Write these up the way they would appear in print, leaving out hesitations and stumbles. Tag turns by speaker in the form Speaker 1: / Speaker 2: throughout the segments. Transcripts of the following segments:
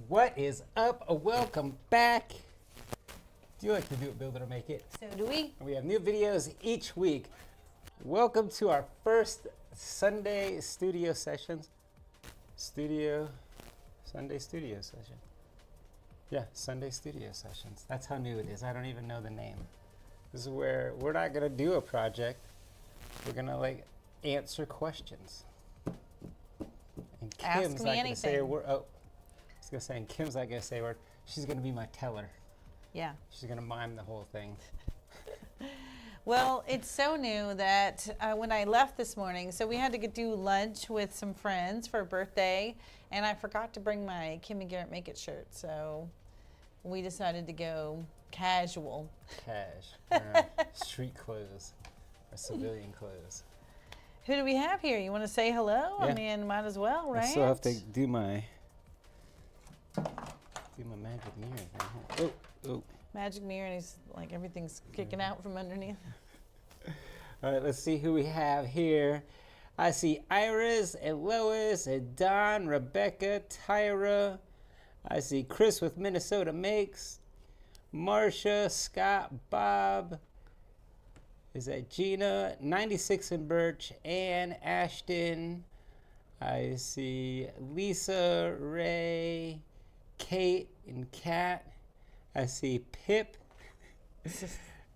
Speaker 1: What is up? Welcome back. Do you like to do it, build it, or make it?
Speaker 2: So do we.
Speaker 1: We have new videos each week. Welcome to our first Sunday studio sessions. Sunday studio session. Yeah, Sunday studio sessions. That's how new it is. I don't even know the name. This is where we're not gonna do a project. We're gonna answer questions. And Kim's
Speaker 2: Ask me
Speaker 1: not gonna
Speaker 2: anything.
Speaker 1: say a word. Oh, I was gonna say, and Kim's not gonna say a word. She's gonna be my teller.
Speaker 2: Yeah.
Speaker 1: She's gonna mime the whole thing.
Speaker 2: Well, it's so new that when I left this morning, so we had to do lunch with some friends for a birthday, and I forgot to bring my Kim and Garrett Make It shirt, so we decided to go casual.
Speaker 1: Street clothes or civilian clothes.
Speaker 2: Who do we have here? You want to say hello?
Speaker 1: Yeah.
Speaker 2: I mean, might as well, right?
Speaker 1: I still have to do my magic mirror thing. Oh.
Speaker 2: Magic mirror, and he's like everything's kicking out from underneath.
Speaker 1: All right, let's see who we have here. I see Iris and Lois and Don, Rebecca, Tyra. I see Chris with Minnesota Makes. Marsha, Scott, Bob. Is that Gina? 96 and Birch, Ann, Ashton. I see Lisa, Ray, Kate, and Kat. I see Pip.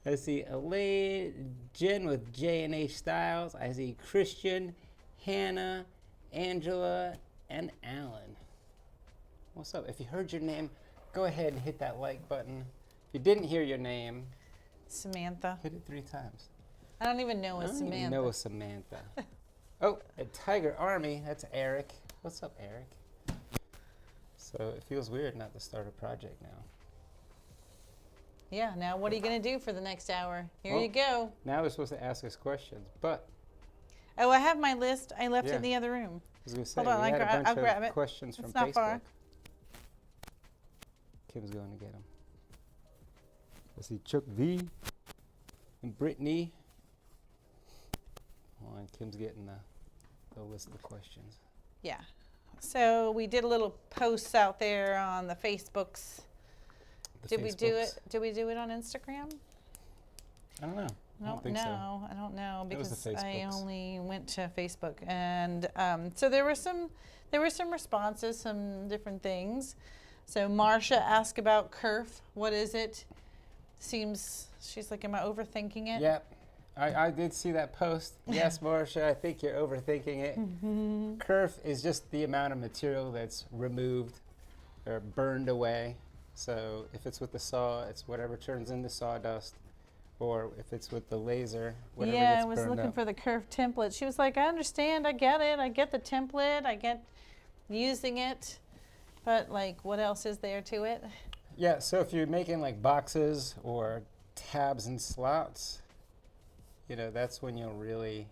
Speaker 1: I see Elaine, Jen with J&H Styles. I see Christian, Hannah, Angela, and Alan. What's up? If you heard your name, go ahead and hit that like button. If you didn't hear your name,
Speaker 2: Samantha.
Speaker 1: hit it 3 times.
Speaker 2: I don't even know
Speaker 1: I
Speaker 2: a
Speaker 1: don't
Speaker 2: Samantha.
Speaker 1: even know a Samantha. Oh, a Tiger Army. That's Eric. What's up, Eric? So it feels weird not to start a project now.
Speaker 2: Yeah, now what are you going to do for the next hour? Here
Speaker 1: Well,
Speaker 2: you go.
Speaker 1: Now they're supposed to ask us questions, but
Speaker 2: Oh, I have my list. I left it
Speaker 1: Yeah.
Speaker 2: in the other room.
Speaker 1: I was going to say,
Speaker 2: Hold on,
Speaker 1: we had a bunch
Speaker 2: I'll grab
Speaker 1: of
Speaker 2: it.
Speaker 1: questions
Speaker 2: It's
Speaker 1: from
Speaker 2: not
Speaker 1: Facebook.
Speaker 2: far.
Speaker 1: Kim's going to get them. I see Chuck V and Brittany. Oh, and Kim's getting the list of questions.
Speaker 2: Yeah. So we did a little posts out there on the Facebooks.
Speaker 1: The
Speaker 2: Did we do
Speaker 1: Facebooks.
Speaker 2: it? Did we do it on Instagram?
Speaker 1: I don't know. I don't think
Speaker 2: know. I don't know
Speaker 1: It was
Speaker 2: because
Speaker 1: the
Speaker 2: I
Speaker 1: Facebooks.
Speaker 2: only went to Facebook, and so there were some responses, some different things. So Marcia asked about kerf. What is it? She's like, am I overthinking it?
Speaker 1: Yep. I did see that post. Yes, Marcia, I think you're overthinking it. Kerf is just the amount of material that's removed or burned away. So if it's with the saw, it's whatever turns into sawdust. Or if it's with the laser, whatever
Speaker 2: Yeah,
Speaker 1: gets
Speaker 2: I was
Speaker 1: burned
Speaker 2: looking
Speaker 1: up.
Speaker 2: for the kerf template. She was like, I understand, I get it, I get the template, I get using it, but like, what else is there to it?
Speaker 1: Yeah, so if you're making like boxes or tabs and slots, that's when you'll really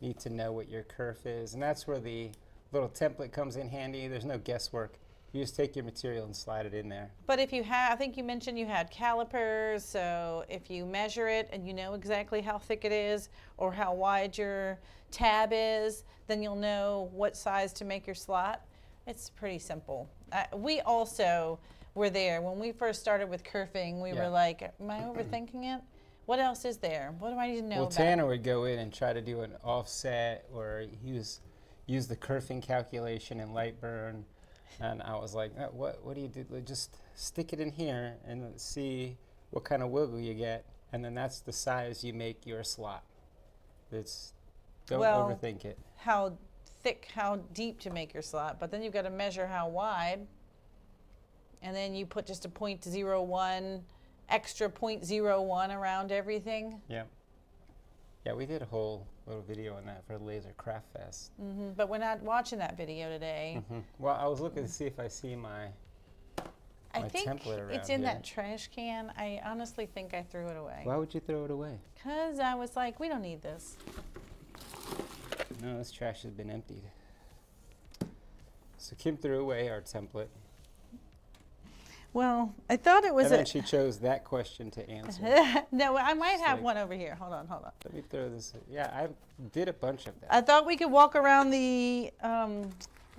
Speaker 1: need to know what your kerf is. And that's where the little template comes in handy. There's no guesswork. You just take your material and slide it in there.
Speaker 2: But if you have, I think you mentioned you had calipers, so if you measure it and you know exactly how thick it is or how wide your tab is, then you'll know what size to make your slot. It's pretty simple. We also were there when we first started with kerfing. We were like, am I overthinking it? What else is there? What do I need to know
Speaker 1: Well,
Speaker 2: about
Speaker 1: Tanner would go in and try to do an offset or use the kerfing calculation in Lightburn. And I was like, what do you do? Just stick it in here and see what kind of wiggle you get. And then that's the size you make your slot. Don't overthink it.
Speaker 2: How thick, how deep to make your slot, but then you've got to measure how wide. And then you put just a 0.01, extra 0.01 around everything.
Speaker 1: Yeah. Yeah, we did a whole little video on that for Laser Craft Fest.
Speaker 2: But we're not watching that video today.
Speaker 1: Well, I was looking to see if I see my
Speaker 2: I think
Speaker 1: template around
Speaker 2: it's in
Speaker 1: here.
Speaker 2: that trash can. I honestly think I threw it away.
Speaker 1: Why would you throw it away?
Speaker 2: Because I was like, we don't need this.
Speaker 1: No, this trash has been emptied. So Kim threw away our template.
Speaker 2: Well, I thought it was
Speaker 1: And then she chose that question to answer.
Speaker 2: No, I might
Speaker 1: She's
Speaker 2: have
Speaker 1: like-
Speaker 2: one over here. Hold on.
Speaker 1: Let me throw this. Yeah, I did a bunch of that.
Speaker 2: I thought we could walk around the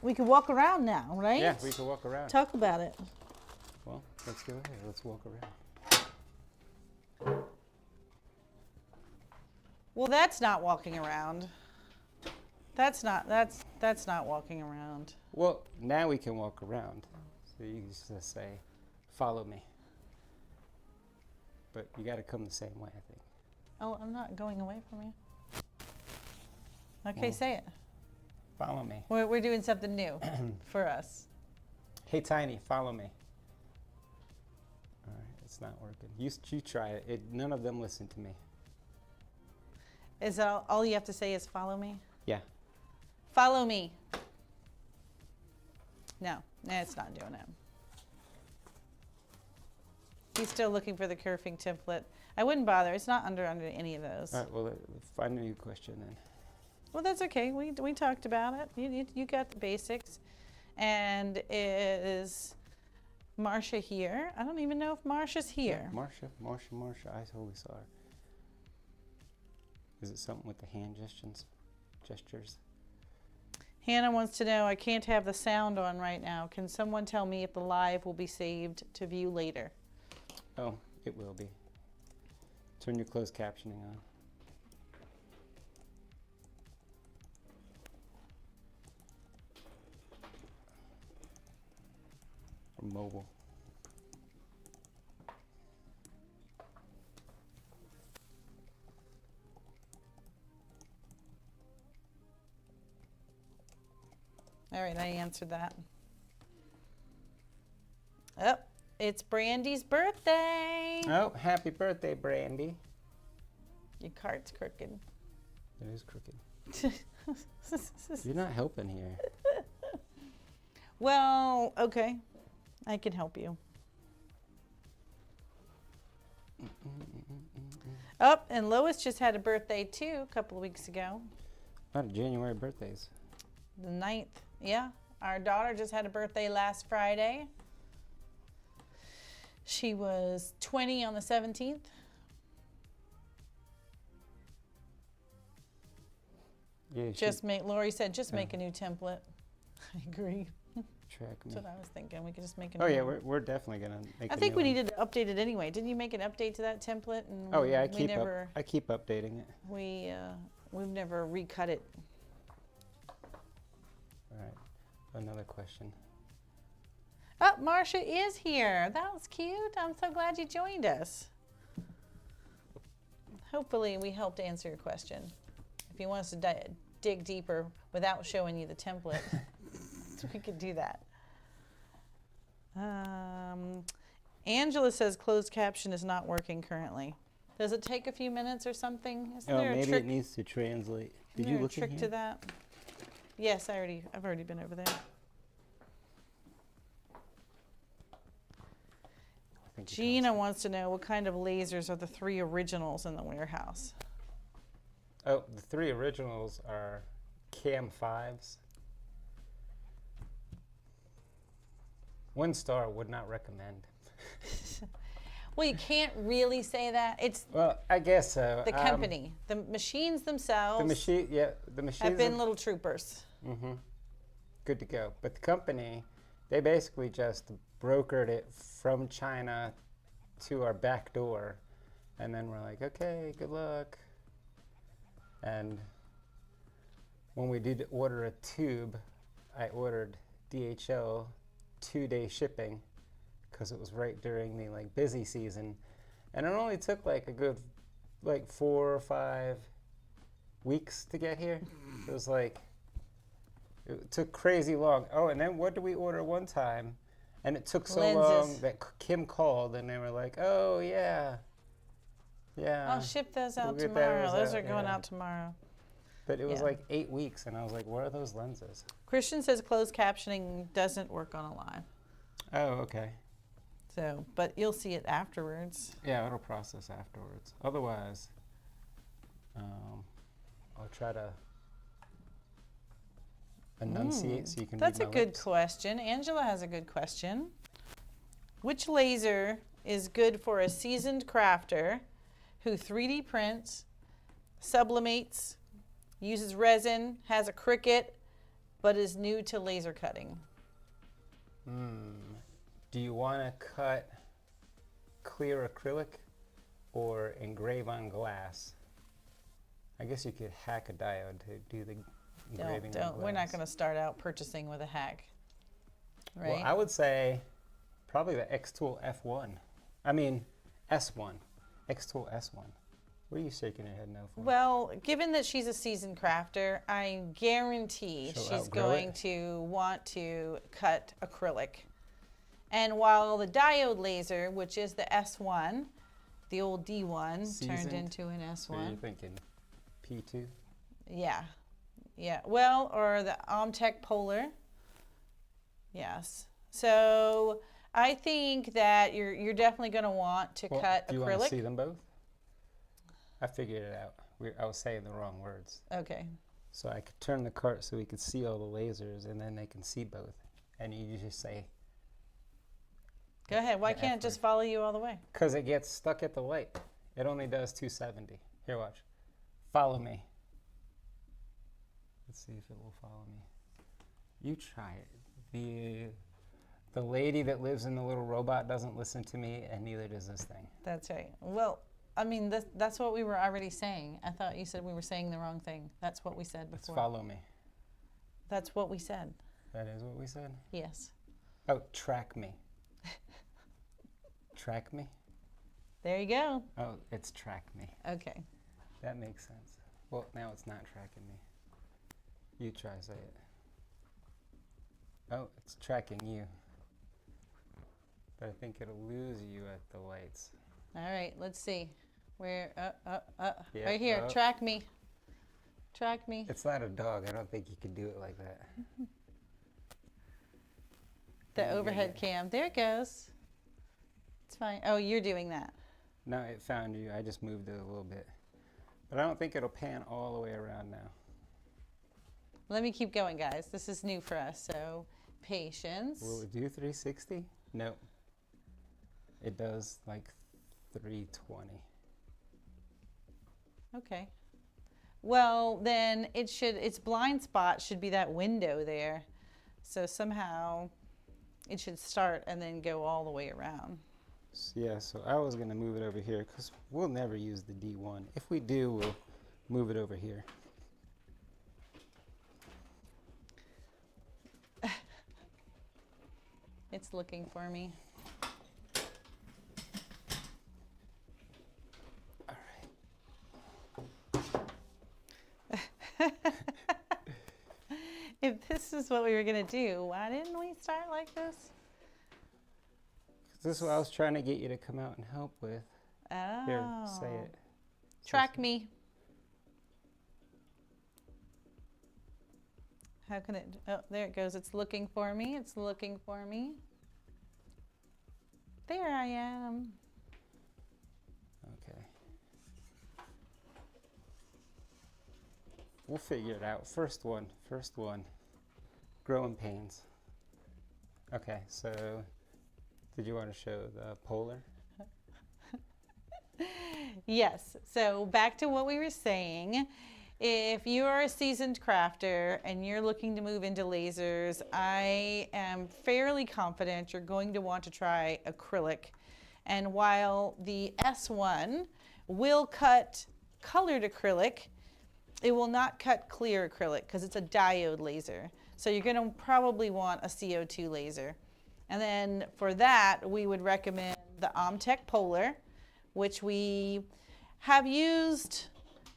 Speaker 2: We can walk around now, right?
Speaker 1: Yeah, we can walk around.
Speaker 2: Talk about it.
Speaker 1: Well, let's go ahead. Let's walk around.
Speaker 2: Well, that's not walking around. That's not walking around.
Speaker 1: Well, now we can walk around. So you can just say, follow me. But you got to come the same way, I think.
Speaker 2: Oh, I'm not going away from you. Okay,
Speaker 1: Well,
Speaker 2: say it.
Speaker 1: Follow me.
Speaker 2: We're doing something new for us.
Speaker 1: Hey, Tiny, follow me. All right, it's not working. You try it. None of them listen to me.
Speaker 2: Is that all you have to say is follow me?
Speaker 1: Yeah.
Speaker 2: Follow me. No, it's not doing it. He's still looking for the curving template. I wouldn't bother. It's not under any of those.
Speaker 1: All right, well, find a new question then.
Speaker 2: Well, that's okay. We talked about it. You got the basics. And is Marcia here? I don't even know if Marcia's here.
Speaker 1: Yeah, Marcia. I totally saw her. Is it something with the hand gestures?
Speaker 2: Hannah wants to know, I can't have the sound on right now. Can someone tell me if the live will be saved to view later?
Speaker 1: Oh, it will be. Turn your closed captioning on. Or mobile.
Speaker 2: All right, I answered that. Oh, it's Brandy's birthday.
Speaker 1: Oh, happy birthday, Brandy.
Speaker 2: Your card's crooked.
Speaker 1: It is crooked. You're not helping here.
Speaker 2: Well, okay. I can help you. Oh, and Lois just had a birthday too a couple of weeks ago.
Speaker 1: A lot of January birthdays.
Speaker 2: The 9th. Yeah. Our daughter just had a birthday last Friday. She was 20 on the 17th.
Speaker 1: Yeah,
Speaker 2: Lori said, just make a new template. I agree.
Speaker 1: track me.
Speaker 2: That's what I was thinking. We could just make a
Speaker 1: Oh
Speaker 2: new
Speaker 1: yeah,
Speaker 2: one.
Speaker 1: we're definitely gonna make.
Speaker 2: I think we needed to update it anyway. Didn't you make an update to that template? And
Speaker 1: Oh yeah, I keep updating it.
Speaker 2: We've never recut it.
Speaker 1: All right, another question.
Speaker 2: Oh, Marcia is here. That was cute. I'm so glad you joined us. Hopefully we helped answer your question. If you want us to dig deeper without showing you the template, we could do that. Angela says closed caption is not working currently. Does it take a few minutes or something? Isn't there a
Speaker 1: Maybe
Speaker 2: trick?
Speaker 1: it needs to translate.
Speaker 2: Isn't
Speaker 1: Did you
Speaker 2: there
Speaker 1: look
Speaker 2: a trick
Speaker 1: in
Speaker 2: to
Speaker 1: here?
Speaker 2: that? Yes, I've already been over there.
Speaker 1: I think it
Speaker 2: Gina
Speaker 1: counts.
Speaker 2: wants to know what kind of lasers are the 3 originals in the warehouse.
Speaker 1: Oh, the 3 originals are Cam 5s. 1 star, would not recommend.
Speaker 2: Well, you can't really say that. It's
Speaker 1: Well, I guess so.
Speaker 2: the company. The machines themselves
Speaker 1: The machines
Speaker 2: have been little troopers.
Speaker 1: good to go. But the company, they basically just brokered it from China to our back door, and then we're like, okay, good luck. And when we did order a tube, I ordered DHL 2-day shipping because it was right during the busy season, and it only took a good 4 or 5 weeks to get here. It was it took crazy long. Oh, and then what did we order one time? And it took so long
Speaker 2: Lenses.
Speaker 1: that Kim called, and they were like, "Oh yeah, yeah."
Speaker 2: I'll ship those out
Speaker 1: get
Speaker 2: tomorrow.
Speaker 1: those
Speaker 2: Those
Speaker 1: out,
Speaker 2: are going
Speaker 1: yeah.
Speaker 2: out tomorrow.
Speaker 1: But it was
Speaker 2: Yeah.
Speaker 1: 8 weeks, and I was like, "What are those lenses?"
Speaker 2: Christian says closed captioning doesn't work on a live.
Speaker 1: Oh, okay.
Speaker 2: So, but you'll see it afterwards.
Speaker 1: Yeah, it'll process afterwards. Otherwise, I'll try to enunciate so you can
Speaker 2: That's
Speaker 1: read
Speaker 2: a
Speaker 1: my
Speaker 2: good
Speaker 1: lips.
Speaker 2: question. Angela has a good question. Which laser is good for a seasoned crafter who 3D prints, sublimates, uses resin, has a Cricut, but is new to laser cutting.
Speaker 1: Do you want to cut clear acrylic or engrave on glass? I guess you could hack a diode to do the engraving on glass.
Speaker 2: We're not going to start out purchasing with a hack, right?
Speaker 1: Well, I would say probably the X-Tool F1. I mean, S1. X-Tool S1. What are you shaking your head no for?
Speaker 2: Well, given that she's a seasoned crafter, I guarantee she's going to want to cut acrylic. And while the diode laser, which is the S1, the old D1 turned into an S1.
Speaker 1: So you're thinking P2?
Speaker 2: Yeah. Yeah. Well, or the Omtech Polar. Yes. So I think that you're definitely going to want to cut acrylic.
Speaker 1: Do you want to see them both? I figured it out. I was saying the wrong words.
Speaker 2: Okay.
Speaker 1: So I could turn the cart so we could see all the lasers, and then they can see both. And you just say.
Speaker 2: Go ahead. Why can't it just follow you all the way?
Speaker 1: Because it gets stuck at the light. It only does 270. Here, watch. Follow me. Let's see if it will follow me. You try it. The lady that lives in the little robot doesn't listen to me, and neither does this thing.
Speaker 2: That's right. Well, I mean, that's what we were already saying. I thought you said we were saying the wrong thing. That's what we said before.
Speaker 1: Let's follow me.
Speaker 2: That's what we said.
Speaker 1: That is what we said?
Speaker 2: Yes.
Speaker 1: Oh, track me. Track me?
Speaker 2: There you go.
Speaker 1: Oh, it's track me.
Speaker 2: Okay.
Speaker 1: That makes sense. Well, now it's not tracking me. You try, say it. Oh, it's tracking you. But I think it'll lose you at the lights.
Speaker 2: All right, let's see. Where,
Speaker 1: Yeah,
Speaker 2: right here, track me. Track me.
Speaker 1: It's not a dog. I don't think you could do it like that.
Speaker 2: The overhead cam. There it goes. It's fine. Oh, you're doing that.
Speaker 1: No, it found you. I just moved it a little bit. But I don't think it'll pan all the way around now.
Speaker 2: Let me keep going, guys. This is new for us, so patience.
Speaker 1: Will it do 360? No. It does like 320.
Speaker 2: Okay. Well, then its blind spot should be that window there. So somehow it should start and then go all the way around.
Speaker 1: Yeah, so I was going to move it over here because we'll never use the D1. If we do, we'll move it over here.
Speaker 2: It's looking for me.
Speaker 1: All right.
Speaker 2: If this is what we were going to do, why didn't we start like this?
Speaker 1: This is what I was trying to get you to come out and help with.
Speaker 2: Oh.
Speaker 1: Here, say it.
Speaker 2: Track me. How can it? Oh, there it goes. It's looking for me. It's looking for me. There I am.
Speaker 1: Okay. We'll figure it out. First one. Growing pains. Okay, so did you want to show the polar?
Speaker 2: Yes. So back to what we were saying. If you are a seasoned crafter and you're looking to move into lasers, I am fairly confident you're going to want to try acrylic. And while the S1 will cut colored acrylic, it will not cut clear acrylic because it's a diode laser. So you're going to probably want a CO2 laser. And then for that, we would recommend the Omtech Polar, which we have used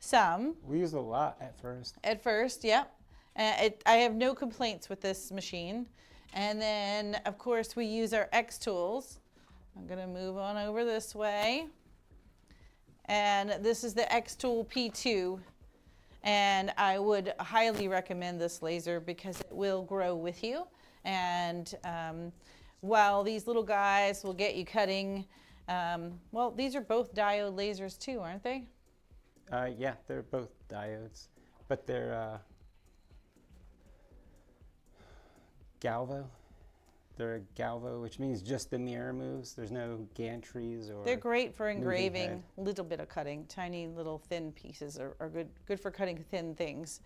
Speaker 2: some.
Speaker 1: We used a lot at first.
Speaker 2: At first, yep. I have no complaints with this machine. And then, of course, we use our X tools. I'm going to move on over this way. And this is the X Tool P2. And I would highly recommend this laser because it will grow with you. And while these little guys will get you cutting, well, these are both diode lasers too, aren't they?
Speaker 1: Yeah, they're both diodes, but they're galvo. They're a galvo, which means just the mirror moves. There's no gantries or.
Speaker 2: They're great for engraving, a little bit of cutting. Tiny little thin pieces are good for cutting thin things.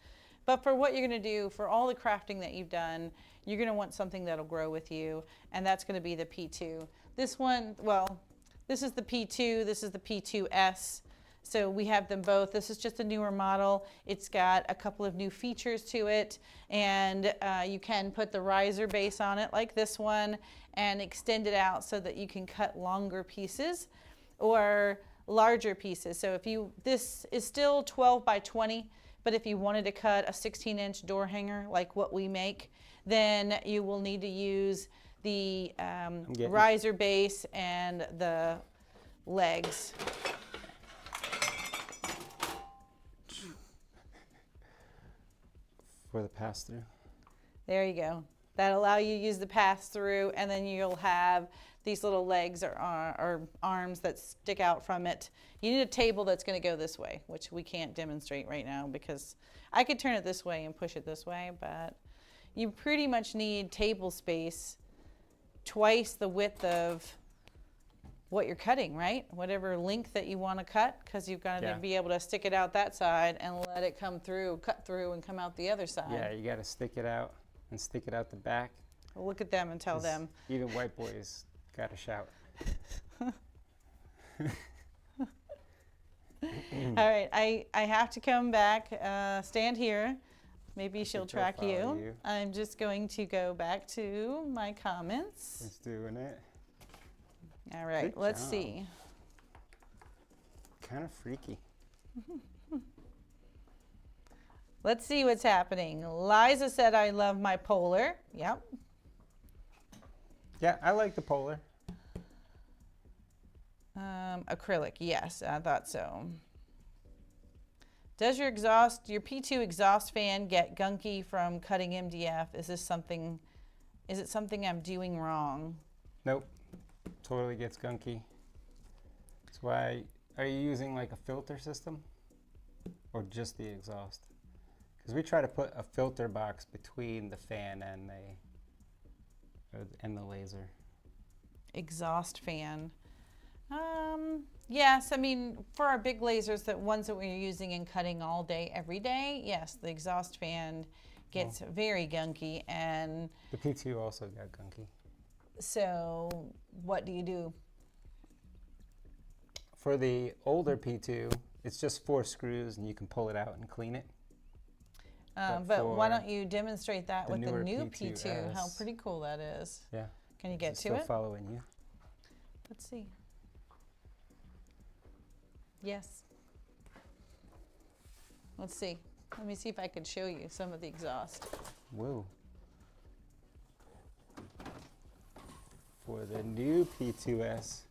Speaker 2: But for what you're going to do, for all the crafting that you've done, you're going to want something that'll grow with you, and that's going to be the P2. This one, well, this is the P2, this is the P2S. So we have them both. This is just a newer model. It's got a couple of new features to it, and you can put the riser base on it like this one and extend it out so that you can cut longer pieces or larger pieces. So if you, this is still 12 by 20, but if you wanted to cut a 16-inch door hanger like what we make, then you will need to use the riser base and the legs.
Speaker 1: For the pass-through.
Speaker 2: There you go. That allow you to use the pass-through, and then you'll have these little legs or arms that stick out from it. You need a table that's going to go this way, which we can't demonstrate right now because I could turn it this way and push it this way, but you pretty much need table space twice the width of what you're cutting, right? Whatever length that you want to cut, because you've got to be able to stick it out that side and let it come through, cut through, and come out the other side.
Speaker 1: Yeah, you got to stick it out and stick it out the back.
Speaker 2: Well, look at them and tell them.
Speaker 1: Even white boys got to shout.
Speaker 2: All right, I have to come back, stand here. Maybe she'll track you. I'm just going to go back to my comments.
Speaker 1: It's doing it.
Speaker 2: All right, let's see.
Speaker 1: Kind of freaky.
Speaker 2: Let's see what's happening. Liza said, I love my polar. Yep.
Speaker 1: Yeah, I like the polar.
Speaker 2: Acrylic, yes, I thought so. Does your P2 exhaust fan get gunky from cutting MDF? Is it something I'm doing wrong?
Speaker 1: Nope. Totally gets gunky. That's why, are you using like a filter system or just the exhaust? Because we try to put a filter box between the fan and the laser.
Speaker 2: Exhaust fan. Yes, I mean, for our big lasers, the ones that we're using and cutting all day, every day, yes, the exhaust fan gets very gunky. And
Speaker 1: the P2 also got gunky.
Speaker 2: So what do you do?
Speaker 1: For the older P2, it's just 4 screws and you can pull it out and clean it.
Speaker 2: But why don't you demonstrate that with the new
Speaker 1: P2S,
Speaker 2: P2? How pretty cool that is.
Speaker 1: Yeah.
Speaker 2: Can you get to
Speaker 1: still
Speaker 2: it?
Speaker 1: Following you.
Speaker 2: Let's see. Yes. Let's see. Let me see if I can show you some of the exhaust.
Speaker 1: Whoa. For the new P2S,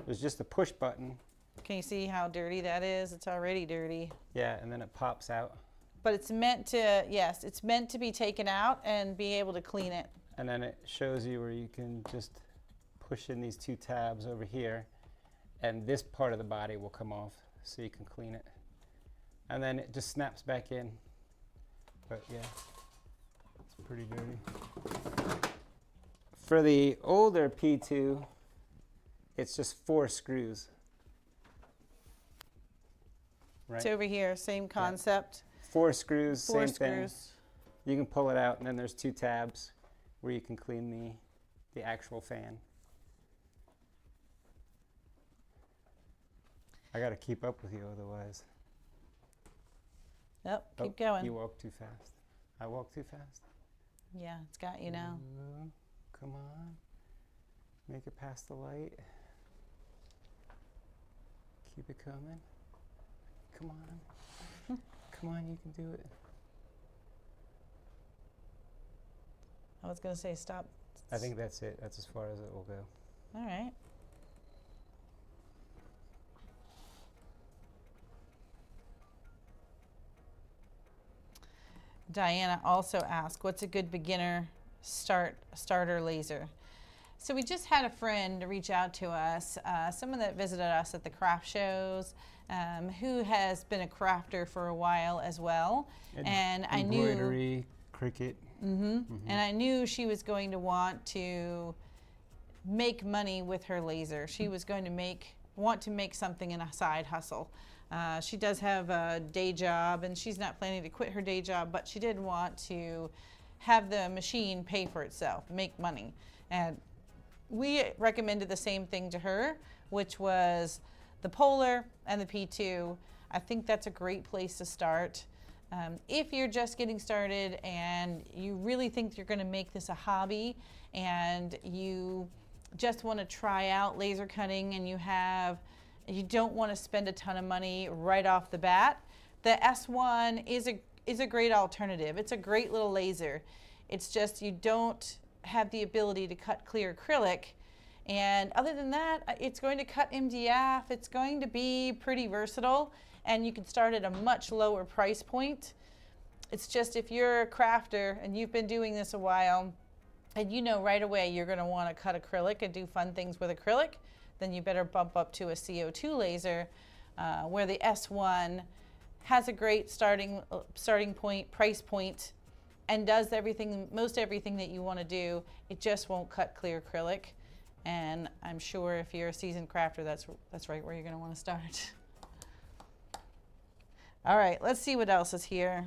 Speaker 1: there's just a push button.
Speaker 2: Can you see how dirty that is? It's already dirty.
Speaker 1: Yeah, and then it pops out.
Speaker 2: But it's meant to, yes, it's meant to be taken out and be able to clean it.
Speaker 1: And then it shows you where you can just push in these 2 tabs over here, and this part of the body will come off so you can clean it. And then it just snaps back in. But yeah, it's pretty dirty. For the older P2, it's just 4 screws. Right?
Speaker 2: It's over here, same concept.
Speaker 1: Yeah. 4 screws,
Speaker 2: 4
Speaker 1: same
Speaker 2: screws.
Speaker 1: thing. You can pull it out, and then there's 2 tabs where you can clean the actual fan. I got to keep up with you otherwise.
Speaker 2: Yep, keep going.
Speaker 1: You walk too fast. I walk too fast?
Speaker 2: Yeah, it's got you now.
Speaker 1: Ooh, come on. Make it past the light. Keep it coming. Come on. Come on, you can do it.
Speaker 2: I was going to say stop.
Speaker 1: I think that's it. That's as far as it will go.
Speaker 2: All right. Diana also asked, what's a good beginner starter laser? So we just had a friend reach out to us, someone that visited us at the craft shows, who has been a crafter for a while as well. And I knew
Speaker 1: embroidery, Cricut.
Speaker 2: And I knew she was going to want to make money with her laser. She was going to make want to make something in a side hustle. She does have a day job, and she's not planning to quit her day job, but she did want to have the machine pay for itself, make money. And we recommended the same thing to her, which was the Polar and the P2. I think that's a great place to start. If you're just getting started and you really think you're going to make this a hobby and you just want to try out laser cutting and you don't want to spend a ton of money right off the bat, the S1 is a great alternative. It's a great little laser. It's just you don't have the ability to cut clear acrylic. And other than that, it's going to cut MDF. It's going to be pretty versatile, and you can start at a much lower price point. It's just if you're a crafter and you've been doing this a while and you know right away you're going to want to cut acrylic and do fun things with acrylic, then you better bump up to a CO2 laser, where the S1 has a great starting point, price point, and does most everything that you want to do. It just won't cut clear acrylic. And I'm sure if you're a seasoned crafter, that's right where you're going to want to start. All right, let's see what else is here.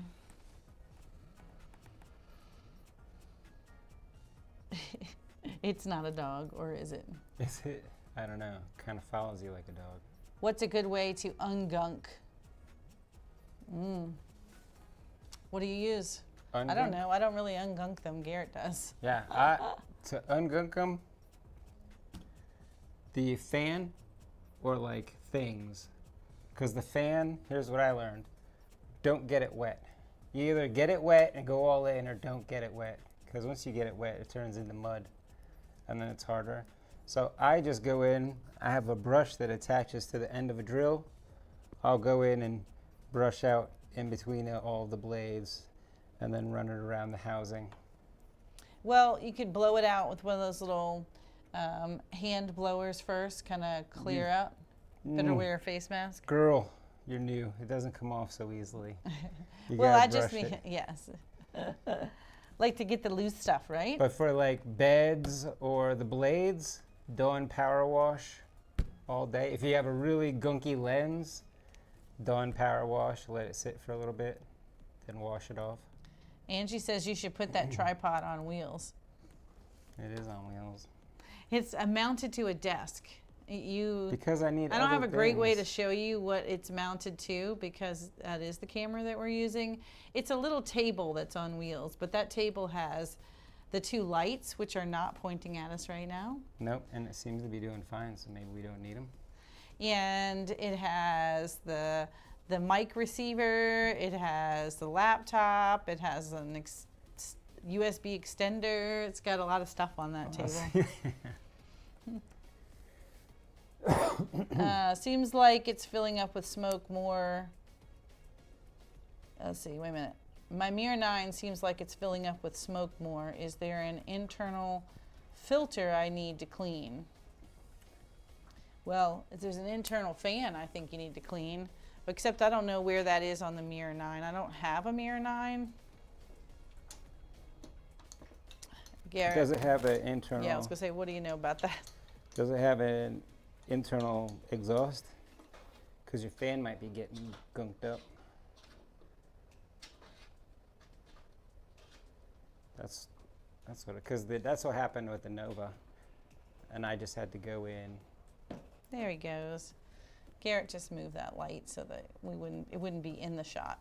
Speaker 2: It's not a dog, or is it?
Speaker 1: Is it? I don't know. Kind of follows you like a dog.
Speaker 2: What's a good way to ungunk? What do you use?
Speaker 1: Ungunk?
Speaker 2: I don't know. I don't really ungunk them. Garrett does.
Speaker 1: Yeah, to ungunk them, the fan or like things. Because the fan, here's what I learned. Don't get it wet. You either get it wet and go all in, or don't get it wet. Because once you get it wet, it turns into mud, and then it's harder. So I just go in. I have a brush that attaches to the end of a drill. I'll go in and brush out in between all the blades, and then run it around the housing.
Speaker 2: Well, you could blow it out with one of those little hand blowers first, kind of clear out. Better wear a face mask.
Speaker 1: Girl, you're new. It doesn't come off so easily.
Speaker 2: Well, I just mean, yes. Like to get the loose stuff, right?
Speaker 1: But for like beds or the blades, Dawn power wash all day. If you have a really gunky lens, Dawn power wash, let it sit for a little bit, then wash it off.
Speaker 2: Angie says you should put that tripod on wheels.
Speaker 1: It is on wheels.
Speaker 2: It's mounted to a desk.
Speaker 1: Because I need
Speaker 2: I don't have a great way to
Speaker 1: things.
Speaker 2: show you what it's mounted to, because that is the camera that we're using. It's a little table that's on wheels, but that table has the two lights, which are not pointing at us right now.
Speaker 1: Nope, and it seems to be doing fine, so maybe we don't need them.
Speaker 2: And it has the mic receiver, it has the laptop, it has an USB extender. It's got a lot of stuff on that table. Seems like it's filling up with smoke more. Let's see, wait a minute. My Mirror 9 seems like it's filling up with smoke more. Is there an internal filter I need to clean? Well, if there's an internal fan I think you need to clean, except I don't know where that is on the Mirror 9. I don't have a Mirror 9. Garrett.
Speaker 1: Does it have an internal?
Speaker 2: Yeah, I was going to say, what do you know about that?
Speaker 1: Does it have an internal exhaust? Because your fan might be getting gunked up. That's what, because that's what happened with the Nova, and I just had to go in.
Speaker 2: There he goes. Garrett just moved that light so that it wouldn't be in the shot.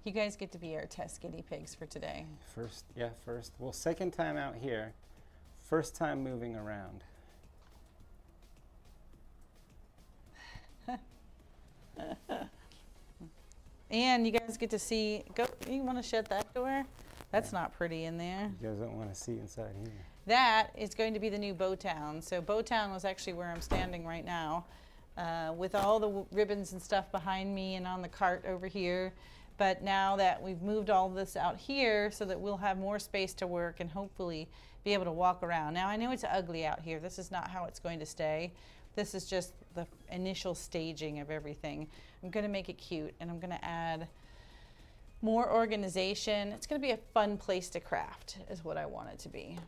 Speaker 2: You guys get to be our test guinea pigs for today.
Speaker 1: First. Well, second time out here, first time moving around.
Speaker 2: And you guys get to see, you want to shut that door? That's not pretty in there.
Speaker 1: You guys don't want to see inside here.
Speaker 2: That is going to be the new Bowtown. So Bowtown was actually where I'm standing right now, with all the ribbons and stuff behind me and on the cart over here. But now that we've moved all this out here so that we'll have more space to work and hopefully be able to walk around. Now I know it's ugly out here. This is not how it's going to stay. This is just the initial staging of everything. I'm going to make it cute, and I'm going to add more organization. It's going to be a fun place to craft is what I want it to be.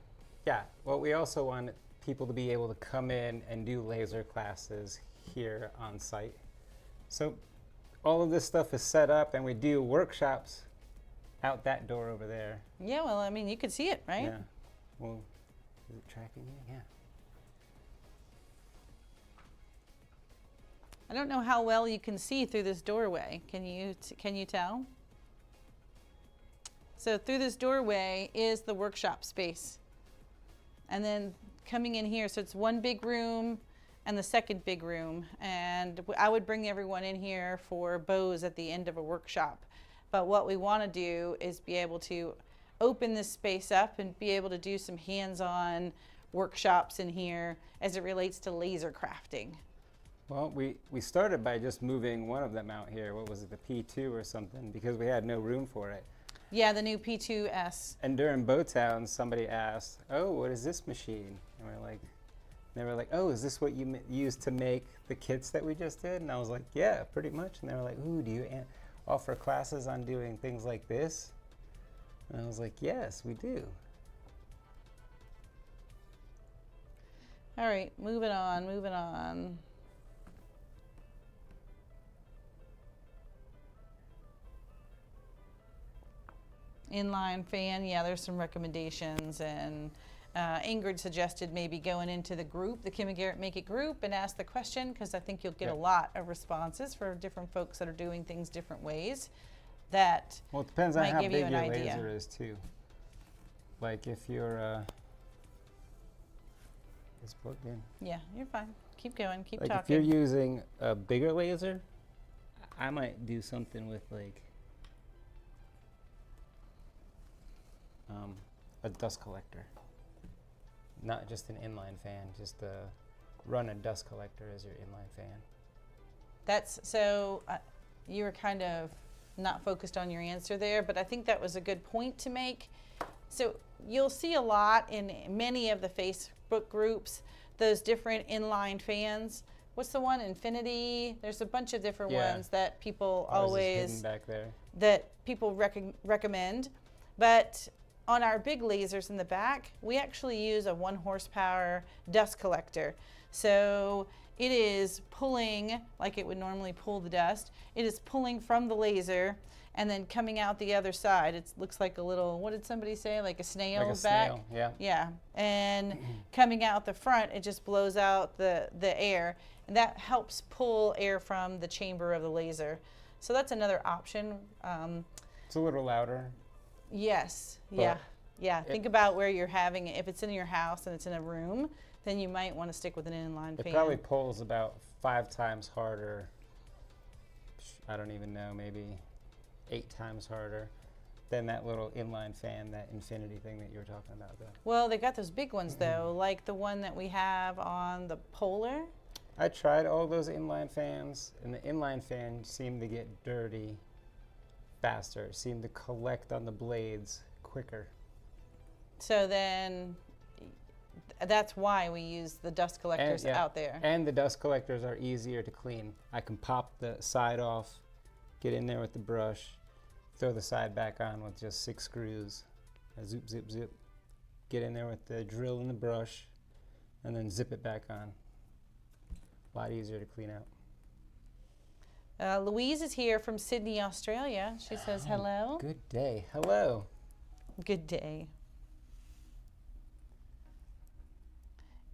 Speaker 1: Yeah, well, we also want people to be able to come in and do laser classes here on site. So all of this stuff is set up, and we do workshops out that door over there.
Speaker 2: Yeah, well, I mean, you could see it, right?
Speaker 1: Yeah. Well, is it tracking me? Yeah.
Speaker 2: I don't know how well you can see through this doorway. Can you tell? So through this doorway is the workshop space. And then coming in here, so it's one big room and the second big room. And I would bring everyone in here for bows at the end of a workshop. But what we want to do is be able to open this space up and be able to do some hands-on workshops in here as it relates to laser crafting.
Speaker 1: Well, we started by just moving one of them out here. What was it, the P2 or something? Because we had no room for it.
Speaker 2: Yeah, the new P2S.
Speaker 1: And during Bowtown, somebody asked, "Oh, what is this machine?" And they were like, "Oh, is this what you used to make the kits that we just did?" And I was like, "Yeah, pretty much." And they were like, "Ooh, do you offer classes on doing things like this?" And I was like, "Yes, we do."
Speaker 2: All right, moving on, moving on. Inline fan, yeah, there's some recommendations, and Ingrid suggested maybe going into the group, the Kim and Garrett Make It group, and ask the question, because I think you'll get a lot of responses for different folks that are doing things different ways. That
Speaker 1: Well, it depends on
Speaker 2: might
Speaker 1: how
Speaker 2: give
Speaker 1: big
Speaker 2: you an
Speaker 1: your
Speaker 2: idea.
Speaker 1: laser is too. Like if you're it's plugged in.
Speaker 2: Yeah, you're fine. Keep going, keep
Speaker 1: Like if
Speaker 2: talking.
Speaker 1: you're using a bigger laser, I might do something with like a dust collector. Not just an inline fan, just run a dust collector as your inline fan.
Speaker 2: That's so you were kind of not focused on your answer there, but I think that was a good point to make. So you'll see a lot in many of the Facebook groups, those different inline fans. What's the one? Infinity. There's a bunch of different ones that people
Speaker 1: Ours is
Speaker 2: always
Speaker 1: hidden back there.
Speaker 2: that people recommend. But on our big lasers in the back, we actually use a 1 horsepower dust collector. So it is pulling, like it would normally pull the dust, it is pulling from the laser and then coming out the other side. It looks like a little, what did somebody say, like a snail
Speaker 1: Like a
Speaker 2: back?
Speaker 1: snail, yeah.
Speaker 2: Yeah, and coming out the front, it just blows out the air, and that helps pull air from the chamber of the laser. So that's another option.
Speaker 1: It's a little louder.
Speaker 2: Yes,
Speaker 1: But
Speaker 2: yeah. Think about where you're having it. If it's in your house and it's in a room, then you might want to stick with an inline
Speaker 1: It
Speaker 2: fan.
Speaker 1: probably pulls about 5 times harder. I don't even know, maybe 8 times harder than that little inline fan, that Infinity thing that you were talking about though.
Speaker 2: Well, they got those big ones though, like the one that we have on the Polar.
Speaker 1: I tried all those inline fans, and the inline fan seemed to get dirty faster. It seemed to collect on the blades quicker.
Speaker 2: So then that's why we use the dust collectors out there.
Speaker 1: And the dust collectors are easier to clean. I can pop the side off, get in there with the brush, throw the side back on with just 6 screws. Zip, zip, zip. Get in there with the drill and the brush, and then zip it back on. A lot easier to clean out.
Speaker 2: Louise is here from Sydney, Australia. She says hello.
Speaker 1: Good day. Hello.
Speaker 2: Good day.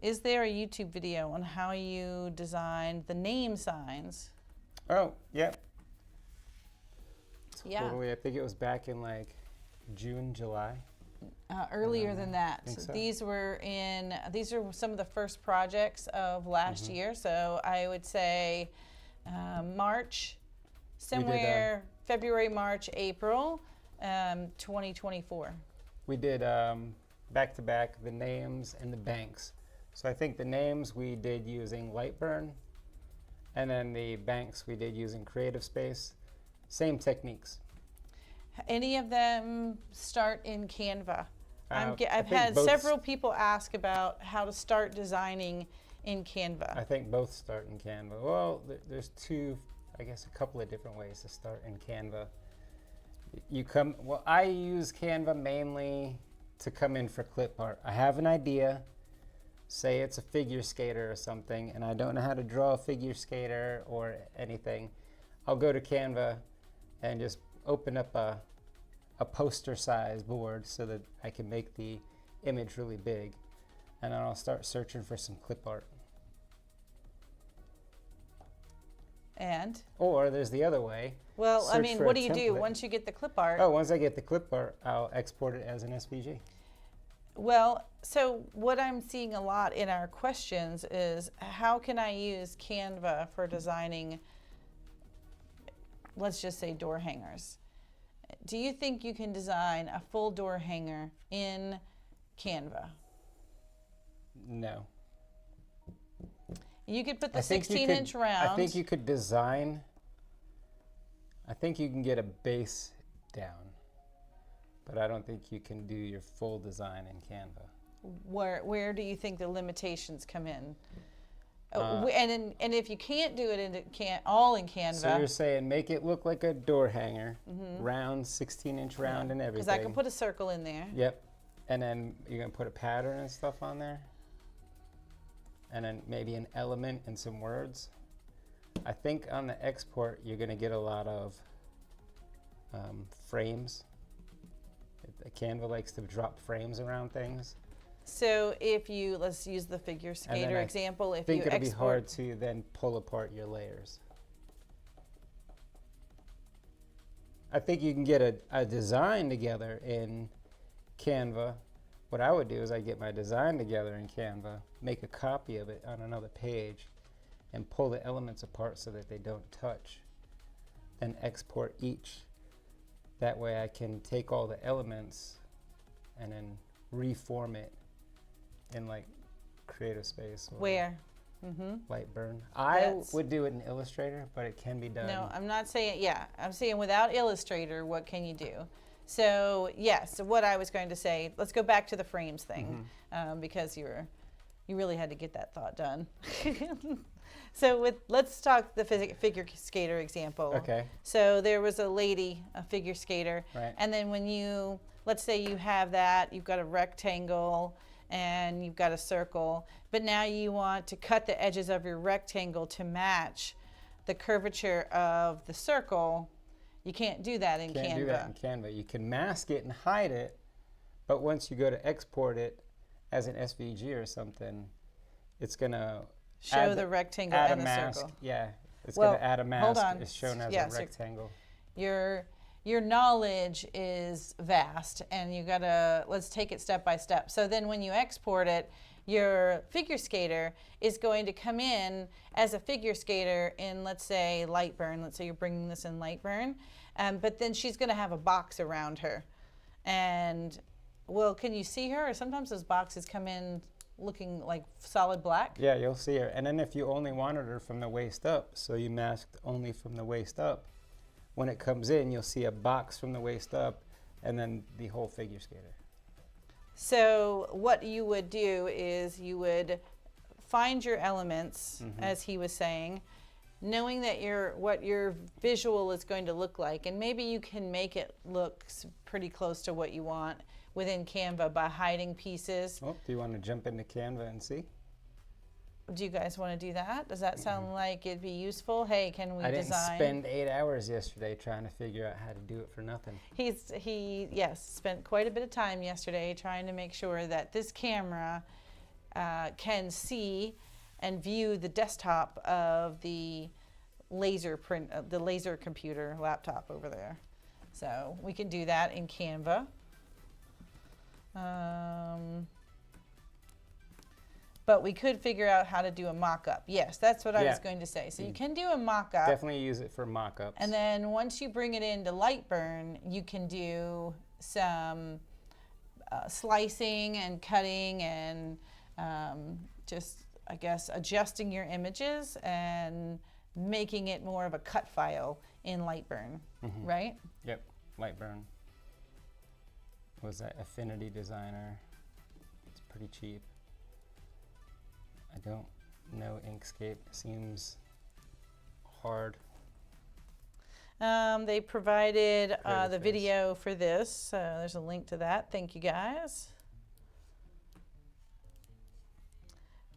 Speaker 2: Is there a YouTube video on how you designed the name signs?
Speaker 1: Oh, yep.
Speaker 2: Yeah.
Speaker 1: Totally. I think it was back in like June, July.
Speaker 2: Earlier than that.
Speaker 1: think so.
Speaker 2: These are some of the first projects of last year. So I would say March, somewhere February, March, April, 2024.
Speaker 1: We did back to back the names and the banks. So I think the names we did using Lightburn, and then the banks we did using Creative Space. Same techniques.
Speaker 2: Any of them start in Canva? I've
Speaker 1: think
Speaker 2: had
Speaker 1: both
Speaker 2: several people ask about how to start designing in Canva.
Speaker 1: I think both start in Canva. Well, there's a couple of different ways to start in Canva. I use Canva mainly to come in for clip art. I have an idea, say it's a figure skater or something, and I don't know how to draw a figure skater or anything. I'll go to Canva and just open up a poster size board so that I can make the image really big, and then I'll start searching for some clip art.
Speaker 2: And?
Speaker 1: Or there's the other way.
Speaker 2: Well, I
Speaker 1: Search
Speaker 2: mean,
Speaker 1: for
Speaker 2: what
Speaker 1: a
Speaker 2: do you do
Speaker 1: template.
Speaker 2: once you get the clip art?
Speaker 1: Oh, once I get the clip art, I'll export it as an SVG.
Speaker 2: Well, so what I'm seeing a lot in our questions is how can I use Canva for designing, let's just say, door hangers? Do you think you can design a full door hanger in Canva?
Speaker 1: No.
Speaker 2: You could put the
Speaker 1: I think you
Speaker 2: 16-inch
Speaker 1: could-
Speaker 2: round.
Speaker 1: I think you could design. I think you can get a base down, but I don't think you can do your full design in Canva.
Speaker 2: Where do you think the limitations come in?
Speaker 1: Uh,
Speaker 2: And if you can't do it all in Canva,
Speaker 1: So you're saying make it look like a door hanger, round, 16-inch round, and everything.
Speaker 2: because I can put a circle in there.
Speaker 1: Yep, and then you're gonna put a pattern and stuff on there, and then maybe an element and some words. I think on the export you're gonna get a lot of frames. Canva likes to drop frames around things.
Speaker 2: So if you, let's use the figure
Speaker 1: And
Speaker 2: skater
Speaker 1: then I
Speaker 2: example, if you
Speaker 1: think it'll be hard
Speaker 2: export,
Speaker 1: to then pull apart your layers. I think you can get a design together in Canva. What I would do is I get my design together in Canva, make a copy of it on another page, and pull the elements apart so that they don't touch, then export each. That way I can take all the elements and then reform it in like Creative Space or
Speaker 2: where?
Speaker 1: Lightburn. I
Speaker 2: That's-
Speaker 1: would do it in Illustrator, but it can be done.
Speaker 2: No, I'm not saying, yeah, I'm saying without Illustrator, what can you do? So yes, so what I was going to say, let's go back to the frames thing, because you really had to get that thought done. So let's talk the figure skater example.
Speaker 1: Okay.
Speaker 2: So there was a lady, a figure skater,
Speaker 1: Right.
Speaker 2: and then when you, let's say you have that, you've got a rectangle and you've got a circle, but now you want to cut the edges of your rectangle to match the curvature of the circle. You can't do that in Canva.
Speaker 1: Can't do that in Canva. You can mask it and hide it, but once you go to export it as an SVG or something, it's gonna
Speaker 2: Show the rectangle
Speaker 1: add
Speaker 2: and
Speaker 1: a
Speaker 2: the
Speaker 1: mask.
Speaker 2: circle.
Speaker 1: Yeah, it's
Speaker 2: Well,
Speaker 1: gonna add a mask.
Speaker 2: hold on.
Speaker 1: It's shown as
Speaker 2: Yeah,
Speaker 1: a
Speaker 2: so
Speaker 1: rectangle.
Speaker 2: Your knowledge is vast, and you gotta, let's take it step by step. So then when you export it, your figure skater is going to come in as a figure skater in, let's say, Lightburn. Let's say you're bringing this in Lightburn, but then she's gonna have a box around her. And, well, can you see her? Or sometimes those boxes come in looking like solid black.
Speaker 1: Yeah, you'll see her. And then if you only wanted her from the waist up, so you masked only from the waist up, when it comes in, you'll see a box from the waist up and then the whole figure skater.
Speaker 2: So what you would do is you would find your elements, as he was saying, knowing that what your visual is going to look like, and maybe you can make it look pretty close to what you want within Canva by hiding pieces.
Speaker 1: Oh, do you want to jump into Canva and see?
Speaker 2: Do you guys want to do that? Does that sound like it'd be useful? Hey, can we
Speaker 1: I didn't
Speaker 2: design?
Speaker 1: spend 8 hours yesterday trying to figure out how to do it for nothing.
Speaker 2: Yes, spent quite a bit of time yesterday trying to make sure that this camera can see and view the desktop of the laser computer laptop over there. So we can do that in Canva. But we could figure out how to do a mock-up. Yes, that's what I was
Speaker 1: Yeah.
Speaker 2: going to say. So you can do a mock-up.
Speaker 1: Definitely use it for mock-ups.
Speaker 2: And then once you bring it into Lightburn, you can do some slicing and cutting and just, I guess, adjusting your images and making it more of a cut file in Lightburn, right?
Speaker 1: Yep, Lightburn. Was that Affinity Designer? It's pretty cheap. I don't know Inkscape. Seems hard.
Speaker 2: They provided
Speaker 1: Great
Speaker 2: the
Speaker 1: face.
Speaker 2: video for this, so there's a link to that. Thank you guys.